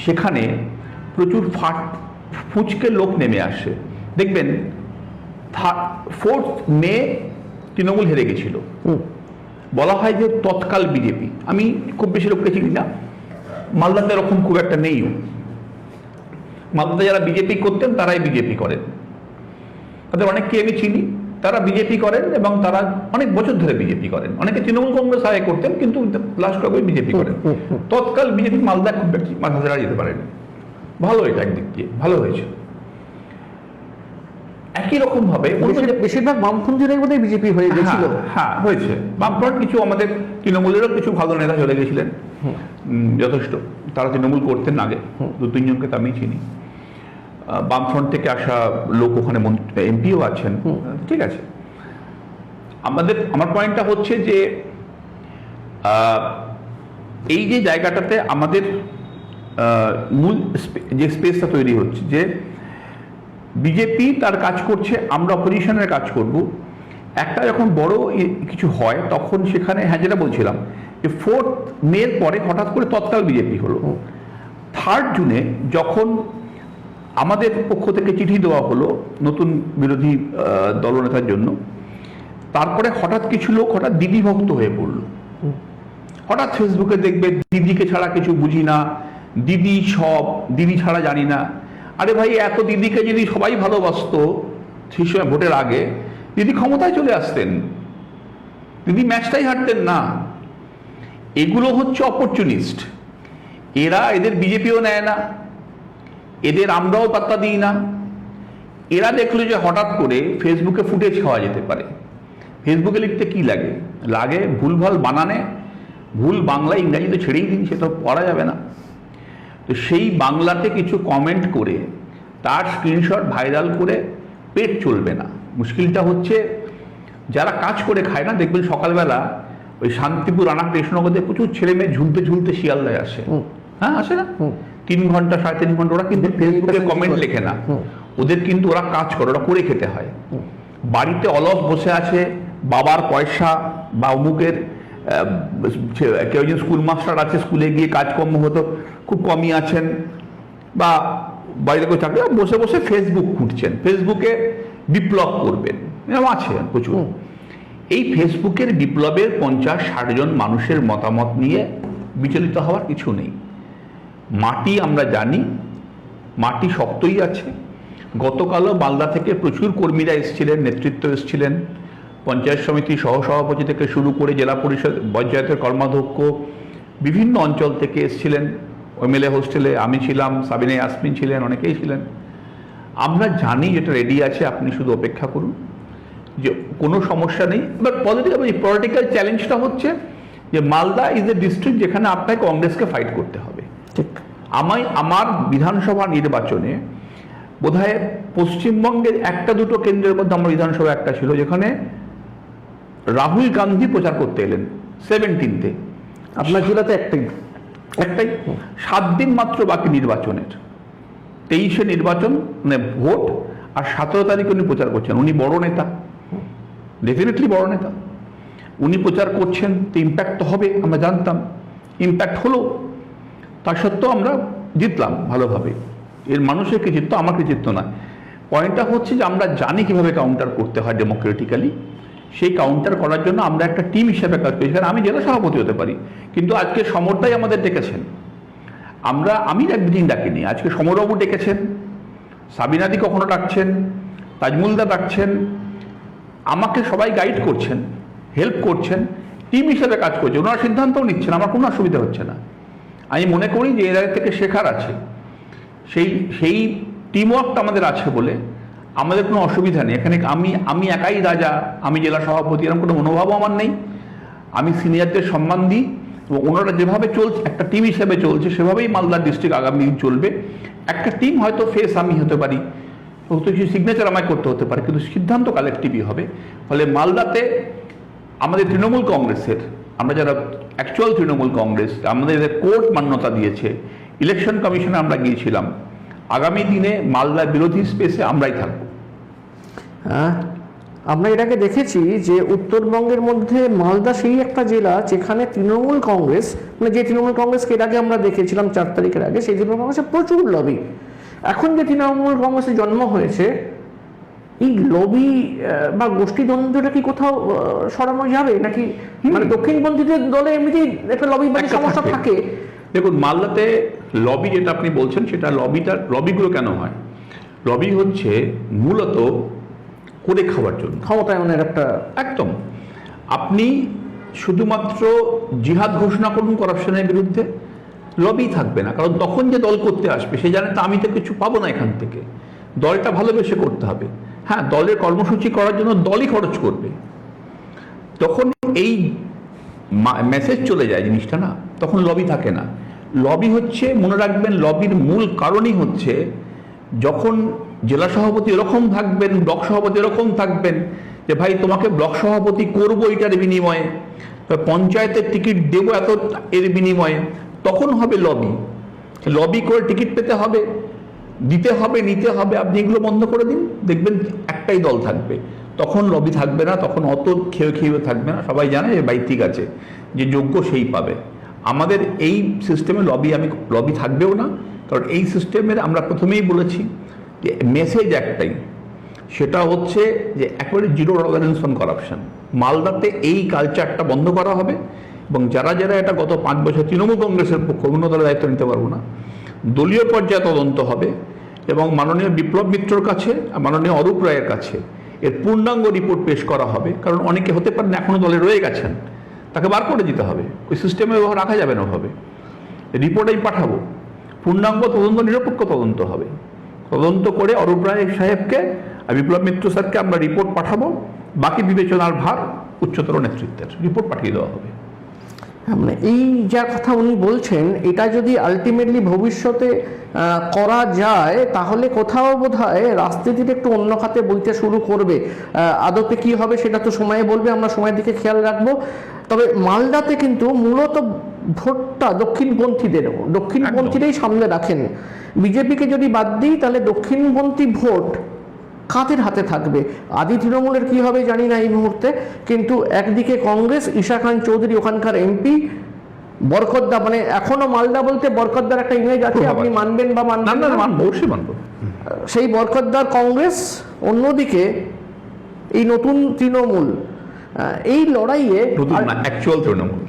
সেখানে প্রচুর ফুচকে লোক নেমে আসে। দেখবেন 4th মে তৃণমূল হেরে গেছিল, বলা হয় যে তৎকাল বিজেপি। আমি খুব বেশি লোককে চিনি না, মালদাতে এরকম খুব একটা নেইও। মালদাতে যারা বিজেপি করতেন তারাই বিজেপি করেন, তাদের অনেককে আমি চিনি, তারা বিজেপি করেন এবং তারা অনেক বছর ধরে বিজেপি করেন। অনেকে তৃণমূল কংগ্রেস আগে করতেন, কিন্তু লাস্ট কবে বিজেপি করেন। তৎকাল বিজেপি মালদা খুব বেশি মাথা ছাড়া যেতে পারেন। ভালো, এটা একদিক দিয়ে ভালো হয়েছে। একই রকম ভাবে বেশিরভাগ বামপন্থীরাই বোধহয় বিজেপি হয়ে গেছিল। হ্যাঁ, হয়েছে। বামফ্রন্ট কিছু, আমাদের তৃণমূলেরও কিছু ভালো নেতা চলে গেছিলেন, যথেষ্ট। তারা তৃণমূল করতেন আগে, 2-3 জনকে তো আমি চিনি। বামফ্রন্ট থেকে আসা লোক ওখানে এমপিও আছেন, ঠিক আছে। আমার পয়েন্টটা হচ্ছে যে এই যে জায়গাটাতে আমাদের মূল যে স্পেসটা তৈরি হচ্ছে, যে বিজেপি তার কাজ করছে, আমরা অপোজিশনের কাজ করব। একটা যখন বড় কিছু হয় তখন সেখানে, হ্যাঁ যেটা বলছিলাম, যে 4th মের পরে হঠাৎ করে তৎকাল বিজেপি হলো। 3rd জুনে যখন আমাদের পক্ষ থেকে চিঠি দেওয়া হলো নতুন বিরোধী দলনেতার জন্য, তারপরে হঠাৎ কিছু লোক হঠাৎ দিদি ভক্ত হয়ে পড়লো। হঠাৎ ফেসবুকে দেখবে দিদিকে ছাড়া কিছু বুঝি না, দিদি সব, দিদি ছাড়া জানি না। আরে ভাই, এত দিদিকে যদি সবাই ভালোবাসতো সেই সময় ভোটের আগে, দিদি ক্ষমতায় চলে আসতেন, দিদি ম্যাচটাই হারতেন না। এগুলো হচ্ছে অপরচুনিস্ট। এদের বিজেপিও নেয় না, এদের আমরাও পাত্তা দিই না। এরা দেখলো যে হঠাৎ করে ফেসবুকে ফুটেজ খাওয়া যেতে পারে। ফেসবুকে লিখতে কি লাগে ভুলভাল বানানে, ভুল বাংলা ইংরাজিতে ছেড়েই দিন, সেটা পড়া যাবে না। তো সেই বাংলাতে কিছু কমেন্ট করে তার স্ক্রিনশট ভাইরাল করে পেট চলবে না। মুশকিলটা হচ্ছে যারা কাজ করে খায় না, দেখবেন সকালবেলা ওই শান্তিপুর, রানা কৃষ্ণনগরে প্রচুর ছেলে মেয়ে ঝুলতে ঝুলতে শিয়ালদায় আসে। হ্যাঁ, আসে না? 3 ঘন্টা 3.5 ঘন্টা ওরা কিন্তু ফেসবুকে কমেন্ট লেখে না, ওদের কিন্তু ওরা কাজ করে, ওরা করে খেতে হয়। বাড়িতে অলস বসে আছে, বাবার পয়সা বা অমুকের কেউ একজন স্কুল মাস্টার আছে, স্কুলে গিয়ে কাজকর্ম হতো, খুব কমই আছেন, বা বাইরে কেউ চাকরি, বসে বসে ফেসবুক খুঁটছেন, ফেসবুকে বিপ্লব করবেন, এরকম আছে প্রচুর। এই ফেসবুকের বিপ্লবের 50-60 জন মানুষের মতামত নিয়ে বিচলিত হওয়ার কিছু নেই। মাটি আমরা জানি, মাটি শক্তই আছে। গতকালও মালদা থেকে প্রচুর কর্মীরা এসেছিলেন, নেতৃত্ব এসেছিলেন, পঞ্চায়েত সমিতি সহসভাপতি থেকে শুরু করে জেলা পরিষদ, পঞ্চায়েতের কর্মাধ্যক্ষ, বিভিন্ন অঞ্চল থেকে এসেছিলেন। এমএলএ হোস্টেলে আমি ছিলাম, সাবিনা ইয়াসমিন ছিলেন, অনেকেই ছিলেন। আমরা জানি যেটা রেডি আছে, আপনি শুধু অপেক্ষা করুন, যে কোনো সমস্যা নেই। বাট পলিটিক্যাল চ্যালেঞ্জটা হচ্ছে যে মালদা ইজ এ ডিস্ট্রিক্ট যেখানে আপনাকে কংগ্রেসকে ফাইট করতে হবে। আমার বিধানসভা নির্বাচনে বোধহয় পশ্চিমবঙ্গের 1-2 কেন্দ্রের মধ্যে আমার বিধানসভা একটা ছিল যেখানে রাহুল গান্ধী প্রচার করতে এলেন 17th আপনার জেলাতে একটাই। 7 দিন মাত্র বাকি নির্বাচনের, 23-এ নির্বাচন মানে ভোট, আর 17 তারিখে উনি প্রচার করছেন। উনি বড় নেতা, ডেফিনেটলি বড় নেতা, উনি প্রচার করছেন, তো ইম্প্যাক্ট তো হবে, আমরা জানতাম, ইম্প্যাক্ট হলো। তা সত্ত্বেও আমরা জিতলাম ভালোভাবে। এর মানুষের কৃতিত্ব, আমার কৃতিত্ব নয়। পয়েন্টটা হচ্ছে যে আমরা জানি কিভাবে কাউন্টার করতে হয় ডেমোক্রেটিক্যালি। সেই কাউন্টার করার জন্য আমরা একটা টিম হিসেবে কাজ করি। কারণ আমি জেলা সভাপতি হতে পারি, কিন্তু আজকে সমরটাই আমাদের ডেকেছেন। আমি একদিন ডাকিনি, আজকে সমরবাবু ডেকেছেন, সাবিনাদি কখনো ডাকছেন, তাজমুলদা ডাকছেন, আমাকে সবাই গাইড করছেন, হেল্প করছেন, টিম হিসেবে কাজ করছে। ওনারা সিদ্ধান্তও নিচ্ছেন, আমার কোনো অসুবিধা হচ্ছে না। আমি মনে করি যে এর থেকে শেখার আছে, সেই টিমওয়ার্কটা আমাদের আছে বলে আমাদের কোনো অসুবিধা নেই। এখানে আমি একাই রাজা, আমি জেলা সভাপতি, এরকম কোনো মনোভাবও আমার নেই। আমি সিনিয়রদের সম্মান দিই, এবং ওনারা যেভাবে চলছে, একটা টিম হিসেবে চলছে, সেভাবেই মালদা ডিস্ট্রিক্ট আগামী দিন চলবে। একটা টিম হয়তো ফেস আমি হতে পারি, হয়তো কিছু সিগনেচার আমায় করতে হতে পারে, কিন্তু সিদ্ধান্ত কালেকটিভই হবে। ফলে মালদাতে আমাদের তৃণমূল কংগ্রেসের, আমরা যারা অ্যাকচুয়াল তৃণমূল কংগ্রেস, আমাদের কোর্ট মান্যতা দিয়েছে, ইলেকশন কমিশনে আমরা গিয়েছিলাম, আগামী দিনে মালদা বিরোধী স্পেসে আমরাই থাকবো। আমরা এর আগে দেখেছি যে উত্তরবঙ্গের মধ্যে মালদা সেই একটা জেলা যেখানে তৃণমূল কংগ্রেস, মানে যে তৃণমূল কংগ্রেসকে এর আগে আমরা দেখেছিলাম 4 তারিখের আগে, সেই তৃণমূল কংগ্রেসের প্রচুর লবি। এখন যে তৃণমূল কংগ্রেসের জন্ম হয়েছে, এই লবি বা গোষ্ঠীদ্বন্দ্বটা কি কোথাও সরানো যাবে নাকি? মানে দক্ষিণপন্থীদের দলে এমনিতেই একটা লবিবাদী সমস্যা থাকে। দেখুন, মালদাতে লবি যেটা আপনি বলছেন, সেটা লবিগুলো কেন হয়? লবি হচ্ছে মূলত করে খাওয়ার জন্য, ক্ষমতায়নের একটা। একদম। আপনি শুধুমাত্র জিহাদ ঘোষণা করুন করাপশনের বিরুদ্ধে, লবি থাকবে না। কারণ তখন যে দল করতে আসবে সে জানে তো আমি তো কিছু পাবো না এখান থেকে, দলটা ভালোবেসে করতে হবে। হ্যাঁ, দলের কর্মসূচি করার জন্য দলই খরচ করবে। তখন এই মেসেজ চলে যায় জিনিসটা, না, তখন লবি থাকে না। লবি হচ্ছে, মনে রাখবেন, লবির মূল কারণই হচ্ছে যখন জেলা সভাপতি এরকম থাকবেন, ব্লক সভাপতি এরকম থাকবেন যে ভাই তোমাকে ব্লক সভাপতি করবো এটার বিনিময়ে, পঞ্চায়েতের টিকিট দেবো এত এর বিনিময়ে, তখন হবে লবি। লবি করে টিকিট পেতে হবে, দিতে হবে, নিতে হবে। আপনি এগুলো বন্ধ করে দিন, দেখবেন একটাই দল থাকবে, তখন লবি থাকবে না, তখন অত খেয়ে থাকবে না। সবাই জানে যে ভাই ঠিক আছে, যে যোগ্য সেই পাবে। আমাদের এই সিস্টেমে লবি থাকবেও না, কারণ এই সিস্টেমের আমরা প্রথমেই বলেছি যে মেসেজ একটাই, সেটা হচ্ছে যে একেবারে জিরো টলারেন্স অন করাপশন। মালদাতে এই কালচারটা বন্ধ করা হবে, এবং যারা এটা গত 5 বছর তৃণমূল কংগ্রেসের পক্ষ, অন্য দলের দায়িত্ব নিতে পারবো না, দলীয় পর্যায়ে তদন্ত হবে, এবং মাননীয় বিপ্লব মিত্রর কাছে, মাননীয় অরূপ রায়ের কাছে এর পূর্ণাঙ্গ রিপোর্ট পেশ করা হবে। কারণ অনেকে হতে পারেন এখনো দলে রয়ে গেছেন, তাকে বার করে দিতে হবে, ওই সিস্টেমে রাখা যাবে না ওভাবে। রিপোর্টেই পাঠাবো, পূর্ণাঙ্গ তদন্ত, নিরপেক্ষ তদন্ত হবে। তদন্ত করে অরূপ রায় সাহেবকে আর বিপ্লব মিত্র স্যারকে আমরা রিপোর্ট পাঠাবো, বাকি বিবেচনার ভার উচ্চতর নেতৃত্বের, রিপোর্ট পাঠিয়ে দেওয়া হবে। মানে এই যা কথা উনি বলছেন, এটা যদি আলটিমেটলি ভবিষ্যতে করা যায়, তাহলে কোথাও বোধহয় রাজনীতিটা একটু অন্য খাতে বইতে শুরু করবে। আদতে কি হবে সেটা তো সময়ে বলবে, আমরা সময়ের দিকে খেয়াল রাখবো। তবে মালদাতে কিন্তু মূলত ভোটটা দক্ষিণপন্থীরাই সামনে রাখেন। বিজেপিকে যদি বাদ দিই, তাহলে দক্ষিণপন্থী ভোট কাদের হাতে থাকবে? আদি তৃণমূলের কি হবে জানি না এই মুহূর্তে, কিন্তু একদিকে কংগ্রেস, ঈশা খান চৌধুরী ওখানকার এমপি, বরকতদা, মানে এখনো মালদা বলতে বরকতদার একটা ইমেজ আছে, আপনি মানবেন বা মানবেন না, অবশ্যই মানব, সেই বরকতদার কংগ্রেস। অন্যদিকে এই নতুন তৃণমূল, এই লড়াইয়ে অ্যাকচুয়াল তৃণমূল,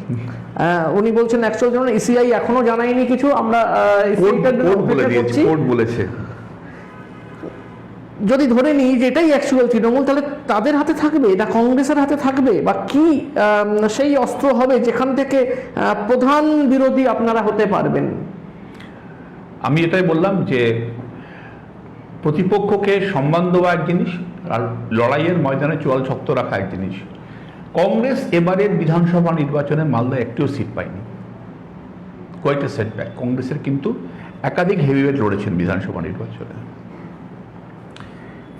উনি বলছেন অ্যাকচুয়াল তৃণমূল, ইসিআই এখনো জানায়নি কিছু, আমরা বলেছে। যদি ধরে নিই যে এটাই অ্যাকচুয়াল তৃণমূল, তাহলে তাদের হাতে থাকবে না কংগ্রেসের হাতে থাকবে, বা কি সেই অস্ত্র হবে যেখান থেকে প্রধান বিরোধী আপনারা হতে পারবেন? আমি এটাই বললাম যে প্রতিপক্ষকে সম্মান দেওয়া এক জিনিস, আর লড়াইয়ের ময়দানে চোয়াল শক্ত রাখা এক জিনিস। কংগ্রেস এবারের বিধানসভা নির্বাচনে মালদা একটিও সিট পায়নি, কয়েকটা সেটব্যাক। কংগ্রেসের কিন্তু একাধিক হেভিওয়েট লড়েছেন বিধানসভা নির্বাচনে।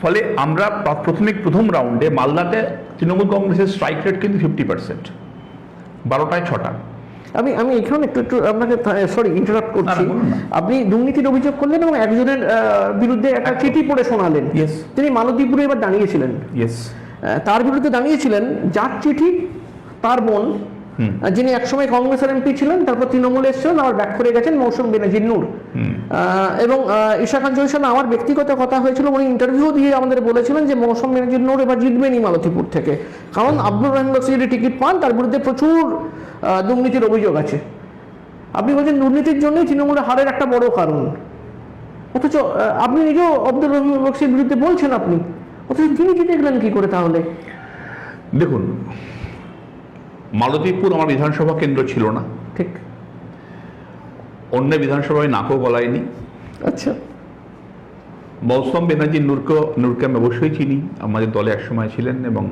ফলে আমরা প্রথম রাউন্ডে মালদাতে তৃণমূল কংগ্রেসের স্ট্রাইক রেট কিন্তু 50%, 12টায় 6টা। আমি এখানে একটু আপনাকে সরি ইন্টারাপ্ট করছি। না, বলুন না। আপনি দুর্নীতির অভিযোগ করলেন এবং একজনের বিরুদ্ধে একটা চিঠি পড়ে শোনালেন। Yes. তিনি মালতীপুরে এবার দাঁড়িয়েছিলেন। ইয়েস। তার বিরুদ্ধে দাঁড়িয়েছিলেন যার চিঠি তার বোন, যিনি একসময় কংগ্রেসের এমপি ছিলেন, তারপর তৃণমূলে এসেছিলেন, আবার ব্যাক করে গেছেন, মৌসুম বেনাজির নূর। এবং ঈশা খান জয়ের সঙ্গে আমার ব্যক্তিগত কথা হয়েছিল, উনি ইন্টারভিউ দিয়ে আমাদের বলেছিলেন যে মৌসুম বেনাজির নূর এবার জিতবেনই মালতীপুর থেকে, কারণ আব্দুর রহিম বক্সি যদি টিকিট পান তার বিরুদ্ধে প্রচুর দুর্নীতির অভিযোগ আছে। আপনি বলছেন দুর্নীতির জন্যই তৃণমূলের হারের একটা বড় কারণ, অথচ আপনি নিজেও আব্দুর রহিম বক্সির বিরুদ্ধে বলছেন আপনি, অথচ তিনি জিতে গেলেন কি করে তাহলে? দেখুন, মালতীপুর আমার বিধানসভা কেন্দ্র ছিল না, ঠিক। অন্য বিধানসভায় নাকও গলায়নি। আচ্ছা। মৌসুম বেনাজির নূরকে আমি অবশ্যই চিনি, আমাদের দলে একসময় ছিলেন এবং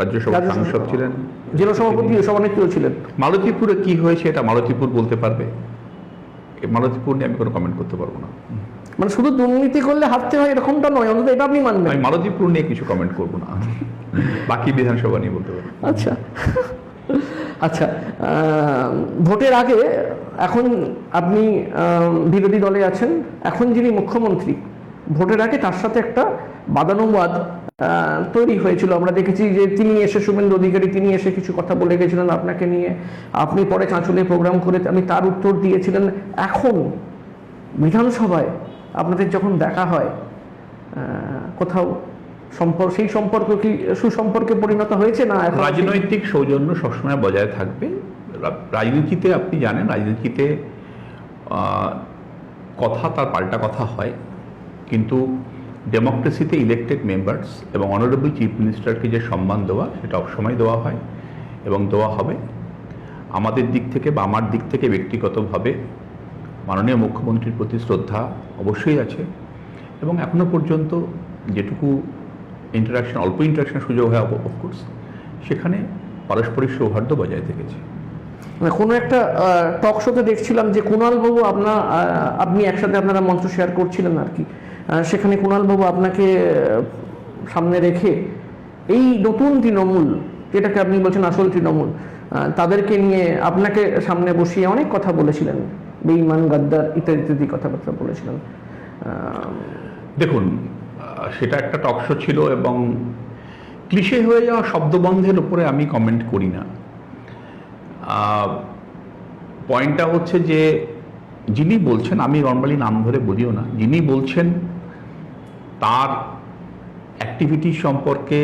রাজ্যসভার সাংসদ ছিলেন, জেলা সভাপতি সভানেত্রীও ছিলেন। মালতীপুরে কি হয়েছে এটা মালতীপুর বলতে পারবে, মালতীপুর নিয়ে আমি কোনো কমেন্ট করতে পারবো না। মানে শুধু দুর্নীতি করলে হারতে হয় এরকমটা নয়, অন্তত এটা আপনি মানবেন। আমি মালতীপুর নিয়ে কিছু কমেন্ট করবো না, বাকি বিধানসভা নিয়ে বলতে পারবো। আচ্ছা আচ্ছা, ভোটের আগে এখন আপনি বিরোধী দলে আছেন, এখন যিনি মুখ্যমন্ত্রী, ভোটের আগে তার সাথে একটা বাদানুবাদ তৈরি হয়েছিল। আমরা দেখেছি যে তিনি এসে, শুভেন্দু অধিকারী তিনি এসে কিছু কথা বলে গেছিলেন আপনাকে নিয়ে, আপনি পরে চাঁচলে প্রোগ্রাম করে আমি তার উত্তর দিয়েছিলেন। এখন বিধানসভায় আপনাদের যখন দেখা হয়, কোথাও সেই সম্পর্ক কি সুসম্পর্কে পরিণত হয়েছে না? রাজনৈতিক সৌজন্য সবসময় বজায় থাকবে। রাজনীতিতে আপনি জানেন, রাজনীতিতে কথা তার পাল্টা কথা হয়, কিন্তু ডেমোক্রেসিতে ইলেক্টেড মেম্বার্স এবং অনারেবল চিফ মিনিস্টারকে যে সম্মান দেওয়া, সেটা সবসময় দেওয়া হয় এবং দেওয়া হবে। আমাদের দিক থেকে বা আমার দিক থেকে ব্যক্তিগতভাবে মাননীয় মুখ্যমন্ত্রীর প্রতি শ্রদ্ধা অবশ্যই আছে, এবং এখনো পর্যন্ত যেটুকু ইন্টারাকশন, অল্প ইন্টারাকশনের সুযোগ হয় অফকোর্স, সেখানে পারস্পরিক সৌহার্দ্য বজায় থেকেছে। কোনো একটা টক শোতে দেখছিলাম যে কুণালবাবু আপনি একসাথে আপনারা মঞ্চ শেয়ার করছিলেন আর কি, সেখানে কুণালবাবু আপনাকে সামনে রেখে এই নতুন তৃণমূল, যেটাকে আপনি বলছেন আসল তৃণমূল, তাদেরকে নিয়ে আপনাকে সামনে বসিয়ে অনেক কথা বলেছিলেন, বেঈমান, গাদ্দার ইত্যাদি ইত্যাদি কথাবার্তা বলেছিলেন। দেখুন, সেটা একটা টক শো ছিল এবং ক্লিশে হয়ে যাওয়া শব্দবন্ধের উপরে আমি কমেন্ট করি না। পয়েন্টটা হচ্ছে যে যিনি বলছেন, আমি নর্মালি নাম ধরে বলিও না, যিনি বলছেন তার অ্যাক্টিভিটি সম্পর্কে,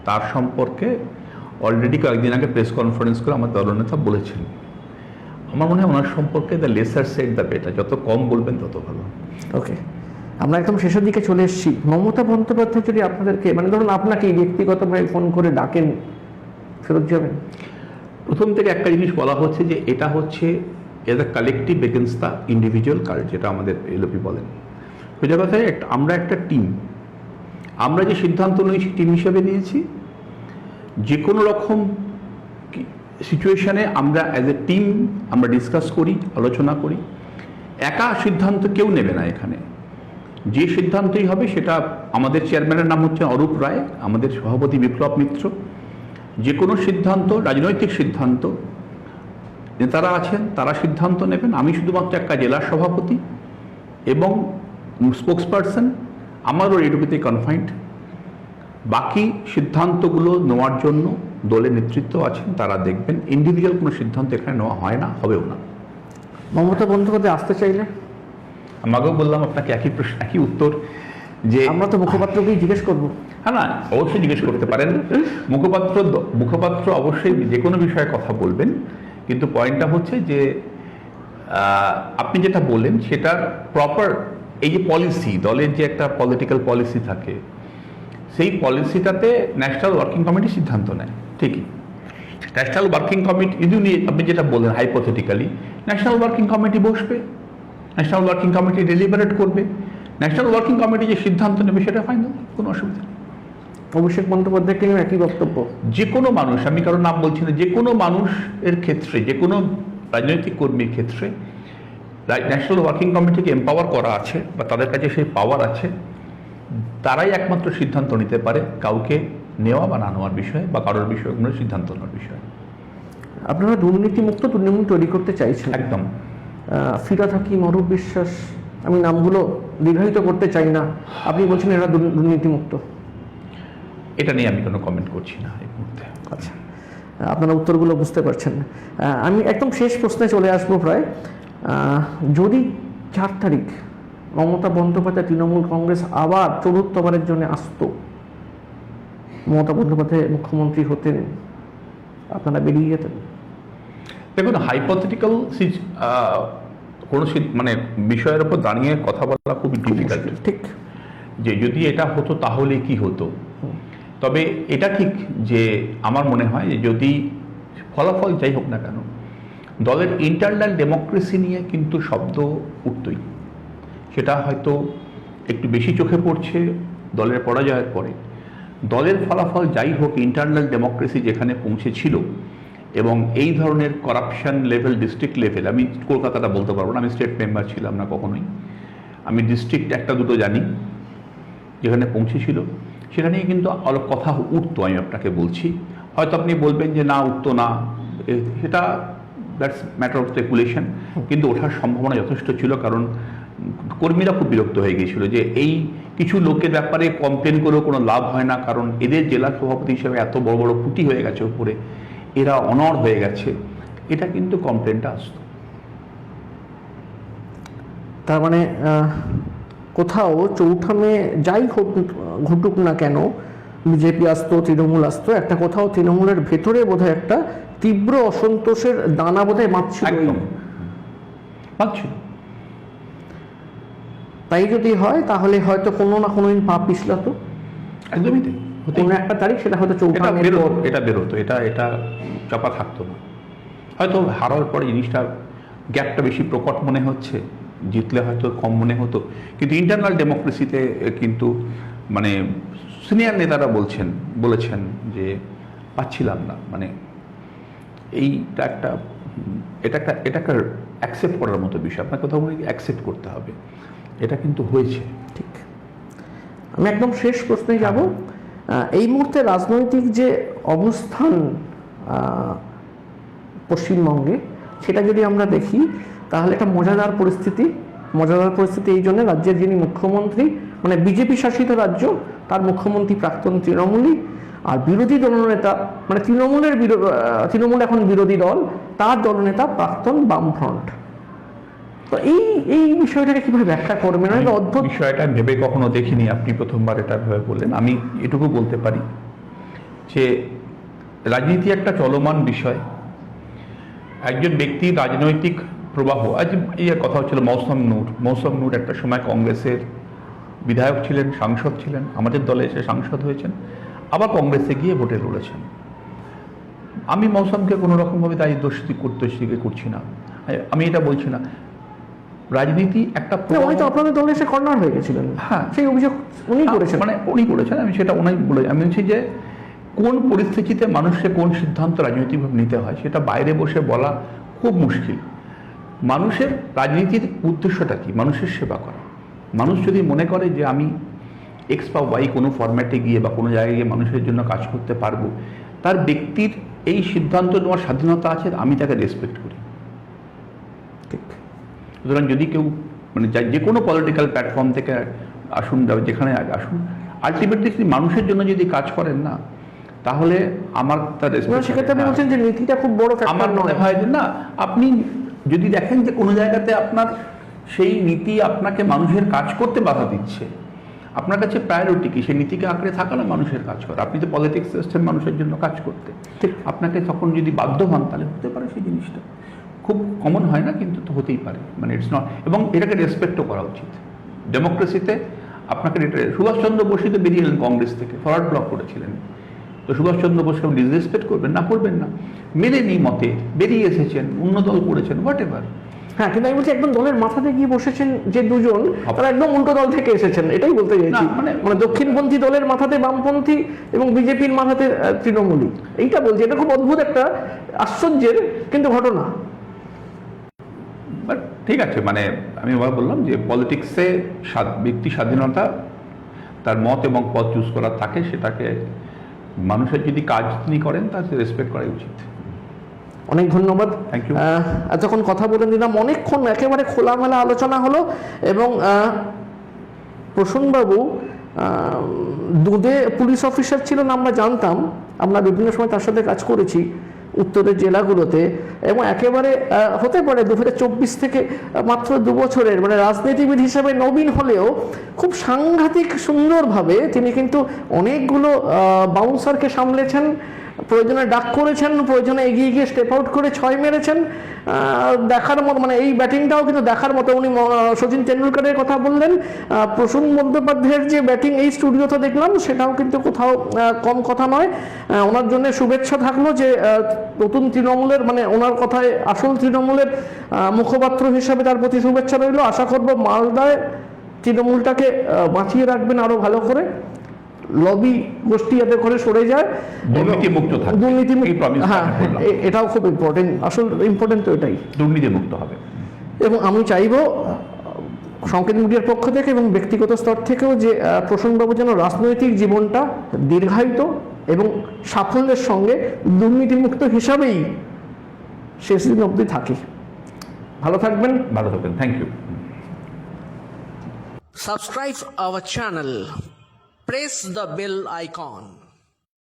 তার সম্পর্কে অলরেডি কয়েকদিন আগে প্রেস কনফারেন্স করে আমার দলনেতা বলেছেন। আমার মনে হয় ওনার সম্পর্কে the lesser said the better, যত কম বলবেন তত ভালো। ওকে, আমরা একদম শেষের দিকে চলে এসেছি। মমতা বন্দ্যোপাধ্যায় যদি আপনাদেরকে, মানে ধরুন আপনাকে ব্যক্তিগতভাবে ফোন করে ডাকেন, ফেরত যাবেন? প্রথম থেকে একটা জিনিস বলা হচ্ছে যে এটা হচ্ছে as a collective against the individual cult, যেটা আমাদের এলওপি বলেন। সোজা কথায় আমরা একটা টিম, আমরা যে সিদ্ধান্ত নিয়েছি টিম হিসেবে নিয়েছি। যে কোনো রকম সিচুয়েশনে আমরা অ্যাজ এ টিম আমরা ডিসকাস করি, আলোচনা করি। একা সিদ্ধান্ত কেউ নেবে না এখানে, যে সিদ্ধান্তই হবে সেটা, আমাদের চেয়ারম্যানের নাম হচ্ছে অরূপ রায়, আমাদের সভাপতি বিপ্লব মিত্র। যে কোনো সিদ্ধান্ত, রাজনৈতিক সিদ্ধান্ত নেতারা আছেন তারা সিদ্ধান্ত নেবেন, আমি শুধুমাত্র একটা জেলার সভাপতি এবং স্পোক্সপারসন, আমারও এটুকুতেই কনফাইন্ড। বাকি সিদ্ধান্তগুলো নেওয়ার জন্য দলের নেতৃত্ব আছেন, তারা দেখবেন। ইন্ডিভিজুয়াল কোনো সিদ্ধান্ত এখানে নেওয়া হয় না, হবেও না। মমতা বন্দ্যোপাধ্যায় আসতে চাইলে? আমাকেও বললাম আপনাকে একই প্রশ্ন, একই উত্তর, যে আমরা তো মুখপাত্রকেই জিজ্ঞেস করবো। হ্যাঁ, না অবশ্যই জিজ্ঞেস করতে পারেন। মুখপাত্র অবশ্যই যে কোনো বিষয়ে কথা বলবেন, কিন্তু পয়েন্টটা হচ্ছে যে আপনি যেটা বললেন সেটার প্রপার, এই যে পলিসি, দলের যে একটা পলিটিক্যাল পলিসি থাকে, সেই পলিসিটাতে ন্যাশনাল ওয়ার্কিং কমিটি সিদ্ধান্ত নেয়। ঠিকই, ন্যাশনাল ওয়ার্কিং কমিটি যদি আপনি যেটা বললেন হাইপোথেটিক্যালি, ন্যাশনাল ওয়ার্কিং কমিটি বসবে, ন্যাশনাল ওয়ার্কিং কমিটি ডেলিবারেট করবে, ন্যাশনাল ওয়ার্কিং কমিটি যে সিদ্ধান্ত নেবে সেটা ফাইনাল, কোনো অসুবিধা নেই। অভিষেক বন্দ্যোপাধ্যায়কে নিয়ে একই বক্তব্য। যে কোনো মানুষ, আমি কারোর নাম বলছি না, যে কোনো মানুষের ক্ষেত্রে, যে কোনো রাজনৈতিক কর্মীর ক্ষেত্রে ন্যাশনাল ওয়ার্কিং কমিটিকে এম্পাওয়ার করা আছে বা তাদের কাছে সেই পাওয়ার আছে তারাই একমাত্র সিদ্ধান্ত নিতে পারে কাউকে নেওয়া বা না নেওয়ার বিষয়ে বা কারোর বিষয়ে কোনো সিদ্ধান্ত নেওয়ার বিষয়ে। আপনারা দুর্নীতিমুক্ত তৃণমূল তৈরি করতে চাইছেন। একদম। ফিরহাদ হাকিম, অরূপ বিশ্বাস, আমি নামগুলো দীর্ঘায়িত করতে চাই না, আপনি বলছেন এরা দুর্নীতিমুক্ত। এটা নিয়ে আমি কোনো কমেন্ট করছি না এই মুহূর্তে। আচ্ছা, আপনারা উত্তরগুলো বুঝতে পারছেন। আমি একদম শেষ প্রশ্নে চলে আসবো প্রায়। যদি 4 তারিখ মমতা বন্দ্যোপাধ্যায় তৃণমূল কংগ্রেস আবার চতুর্থবারের জন্য আসতো, মমতা বন্দ্যোপাধ্যায় মুখ্যমন্ত্রী হতেন, আপনারা বেরিয়ে যেতেন? দেখুন, হাইপোথেটিক্যাল কোনো মানে বিষয়ের উপর দাঁড়িয়ে কথা বলা খুবই ডিফিকাল্ট। ঠিক, যে যদি এটা হতো তাহলে কি হতো। তবে এটা ঠিক যে আমার মনে হয় যে যদি ফলাফল যাই হোক না কেন, দলের ইন্টারনাল ডেমোক্রেসি নিয়ে কিন্তু শব্দ উঠতই। সেটা হয়তো একটু বেশি চোখে পড়ছে দলের পরাজয়ের পরে। দলের ফলাফল যাই হোক, ইন্টারনাল ডেমোক্রেসি যেখানে পৌঁছেছিল এবং এই ধরনের করাপশন লেভেল, ডিস্ট্রিক্ট লেভেল, আমি কলকাতাটা বলতে পারবো না, আমি স্টেট মেম্বার ছিলাম না কখনোই, আমি ডিস্ট্রিক্ট একটা দুটো জানি যেখানে পৌঁছেছিল, সেটা নিয়ে কিন্তু অনেক কথা উঠতো। আমি আপনাকে বলছি, হয়তো আপনি বলবেন যে না উঠতো না, সেটা দ্যাটস ম্যাটার অফ স্পেকুলেশন, কিন্তু ওঠার সম্ভাবনা যথেষ্ট ছিল। কারণ কর্মীরা খুব বিরক্ত হয়ে গিয়েছিল যে এই কিছু লোকের ব্যাপারে কমপ্লেন করেও কোনো লাভ হয় না, কারণ এদের জেলা সভাপতি হিসেবে এত বড় বড় খুঁটি হয়ে গেছে উপরে, এরা অনড় হয়ে গেছে, এটা কিন্তু কমপ্লেনটা আসতো। তার মানে কোথাও চৌঠা মে যাই ঘটুক না কেন, বিজেপি আসতো, তৃণমূল আসতো, একটা কোথাও তৃণমূলের ভেতরে বোধহয় একটা তীব্র অসন্তোষের দানা বোধহয় মাতছিল। তাই যদি হয় তাহলে হয়তো কোনো না কোনো দিন পা পিছলাতো। একদমই তাই, কোনো একটা তারিখ সেটা হয়তো চৌঠা মে এটা বেরোতো, এটা চাপা থাকতো না। হয়তো হারার পরে জিনিসটা গ্যাপটা বেশি প্রকট মনে হচ্ছে, জিতলে হয়তো কম মনে হতো, কিন্তু ইন্টারনাল ডেমোক্রেসিতে কিন্তু মানে সিনিয়র নেতারা বলেছেন যে পাচ্ছিলাম না, মানে এটা একটা অ্যাকসেপ্ট করার মতো বিষয়। আপনার কথা বলে অ্যাকসেপ্ট করতে হবে, এটা কিন্তু হয়েছে। ঠিক। আমি একদম শেষ প্রশ্নে যাব। এই মুহূর্তে রাজনৈতিক যে অবস্থান পশ্চিমবঙ্গে, সেটা যদি আমরা দেখি তাহলে একটা মজাদার পরিস্থিতি এই জন্য, রাজ্যের যিনি মুখ্যমন্ত্রী, মানে বিজেপি শাসিত রাজ্য, তার মুখ্যমন্ত্রী প্রাক্তন তৃণমূলী, আর বিরোধী দলনেতা মানে তৃণমূল এখন বিরোধী দল, তার দলনেতা প্রাক্তন বামফ্রন্ট। তো এই বিষয়টাকে কিভাবে ব্যাখ্যা করবেন? অদ্ভুত বিষয়টা ভেবে কখনো দেখিনি, আপনি প্রথমবার এটা ভেবে বললেন। আমি এটুকু বলতে পারি যে রাজনীতি একটা চলমান বিষয়। একজন ব্যক্তির রাজনৈতিক প্রবাহ, আজ এই কথা হচ্ছিল মৌসম নূর একটা সময় কংগ্রেসের বিধায়ক ছিলেন, সাংসদ ছিলেন, আমাদের দলে এসে সাংসদ হয়েছেন, আবার কংগ্রেসে গিয়ে ভোটে লড়েছেন। আমি মৌসমকে কোনো রকমভাবে দায়ী দোষী করছি না, আমি এটা বলছি না। রাজনীতি একটা আপনাদের দলে এসে কর্নার হয়ে গেছিলেন, হ্যাঁ, সেই অভিযোগ উনি করেছেন, উনি করেছেন, আমি সেটা ওনাই বলে। আমি বলছি যে কোন পরিস্থিতিতে মানুষকে কোন সিদ্ধান্ত রাজনৈতিকভাবে নিতে হয় সেটা বাইরে বসে বলা খুব মুশকিল। মানুষের রাজনীতির উদ্দেশ্যটা কি? মানুষের সেবা করা। মানুষ যদি মনে করে যে আমি এক্স বা ওয়াই কোনো ফরম্যাটে গিয়ে বা কোনো জায়গায় গিয়ে মানুষের জন্য কাজ করতে পারবো, তার ব্যক্তির এই সিদ্ধান্ত নেওয়ার স্বাধীনতা আছে, আমি তাকে রেসপেক্ট করি। ঠিক। সুতরাং যদি কেউ মানে যে কোনো পলিটিক্যাল প্ল্যাটফর্ম থেকে আসুন, যেখানে আসুন, আলটিমেটলি মানুষের জন্য যদি কাজ করেন না, তাহলে আমার তার নীতিটা খুব বড়। আমার মনে হয় যে না, আপনি যদি দেখেন যে কোনো জায়গাতে আপনার সেই নীতি আপনাকে মানুষের কাজ করতে বাধা দিচ্ছে, আপনার কাছে প্রায়োরিটি কি? সেই নীতিকে আঁকড়ে থাকা না মানুষের কাজ করা। আপনি তো পলিটিক্স এসেছেন মানুষের জন্য কাজ করতে, ঠিক। আপনাকে তখন যদি বাধ্য হন তাহলে হতে পারে সেই জিনিসটা খুব কমন হয় না, কিন্তু তো হতেই পারে, মানে ইটস নট। এবং এটাকে রেসপেক্টও করা উচিত ডেমোক্রেসিতে। আপনাকে সুভাষচন্দ্র বসু তো বেরিয়ে এলেন কংগ্রেস থেকে, ফরওয়ার্ড ব্লক করেছিলেন, তো সুভাষচন্দ্র বসুকে ডিসরেসপেক্ট করবেন না? করবেন না। মেলেনি মতে বেরিয়ে এসেছেন, অন্য দল করেছেন, হোয়াট এভার। হ্যাঁ, কিন্তু আমি বলছি একদম দলের মাথাতে গিয়ে বসেছেন যে দুজন, তারা একদম উল্টো দল থেকে এসেছেন, এটাই বলতে চাইছি। মানে দক্ষিণপন্থী দলের মাথাতে বামপন্থী এবং বিজেপির মাথাতে তৃণমূলী, এইটা বলছি। এটা খুব অদ্ভুত একটা আশ্চর্যের কিন্তু ঘটনা। ঠিক আছে, মানে আমি আবার বললাম যে পলিটিক্সে ব্যক্তি স্বাধীনতা তার মত এবং পথ চুজ করার থাকে, সেটাকে মানুষের যদি কাজ তিনি করেন তাকে রেসপেক্ট করা উচিত। অনেক ধন্যবাদ। Thank you. এতক্ষণ কথা বলে দিলাম, অনেকক্ষণ একেবারে খোলামেলা আলোচনা হলো। এবং প্রসূনবাবু দুধে পুলিশ অফিসার ছিলেন আমরা জানতাম, আমরা বিভিন্ন সময় তার সাথে কাজ করেছি উত্তরের জেলাগুলোতে, এবং একেবারে হতে পারে 2024 থেকে মাত্র 2 বছরের মানে রাজনীতিবিদ হিসেবে নবীন হলেও খুব সাংঘাতিক সুন্দরভাবে তিনি কিন্তু অনেকগুলো বাউন্সারকে সামলেছেন, প্রয়োজনে ডাক করেছেন, প্রয়োজনে এগিয়ে গিয়ে স্টেপ আউট করে 6 মেরেছেন। দেখার মতো, মানে এই ব্যাটিংটাও কিন্তু দেখার মতো। উনি সচিন তেন্ডুলকরের কথা বললেন, প্রসূন বন্দ্যোপাধ্যায়ের যে ব্যাটিং এই স্টুডিওতে দেখলাম সেটাও কিন্তু কোথাও কম কথা নয়। ওনার জন্য শুভেচ্ছা থাকলো যে নতুন তৃণমূলের, মানে ওনার কথায় আসল তৃণমূলের মুখপাত্র হিসাবে তার প্রতি শুভেচ্ছা রইল। আশা করব মালদায় তৃণমূলটাকে বাঁচিয়ে রাখবেন আরো ভালো করে, লবি গোষ্ঠী যাতে করে সরে যায়, দুর্নীতিমুক্ত থাকবে, দুর্নীতিমুক্ত। হ্যাঁ, এটাও খুব ইম্পর্টেন্ট, আসল ইম্পর্টেন্ট তো এটাই, দুর্নীতিমুক্ত হবে। এবং আমি চাইবো সংকেত মিডিয়ার পক্ষ থেকে এবং ব্যক্তিগত স্তর থেকেও যে প্রসূনবাবু যেন রাজনৈতিক জীবনটা দীর্ঘায়িত এবং সাফল্যের সঙ্গে দুর্নীতিমুক্ত হিসাবেই শেষ দিন অবধি থাকে। ভালো থাকবেন। ভালো থাকবেন, thank you. Subscribe our channel. Press the bell icon.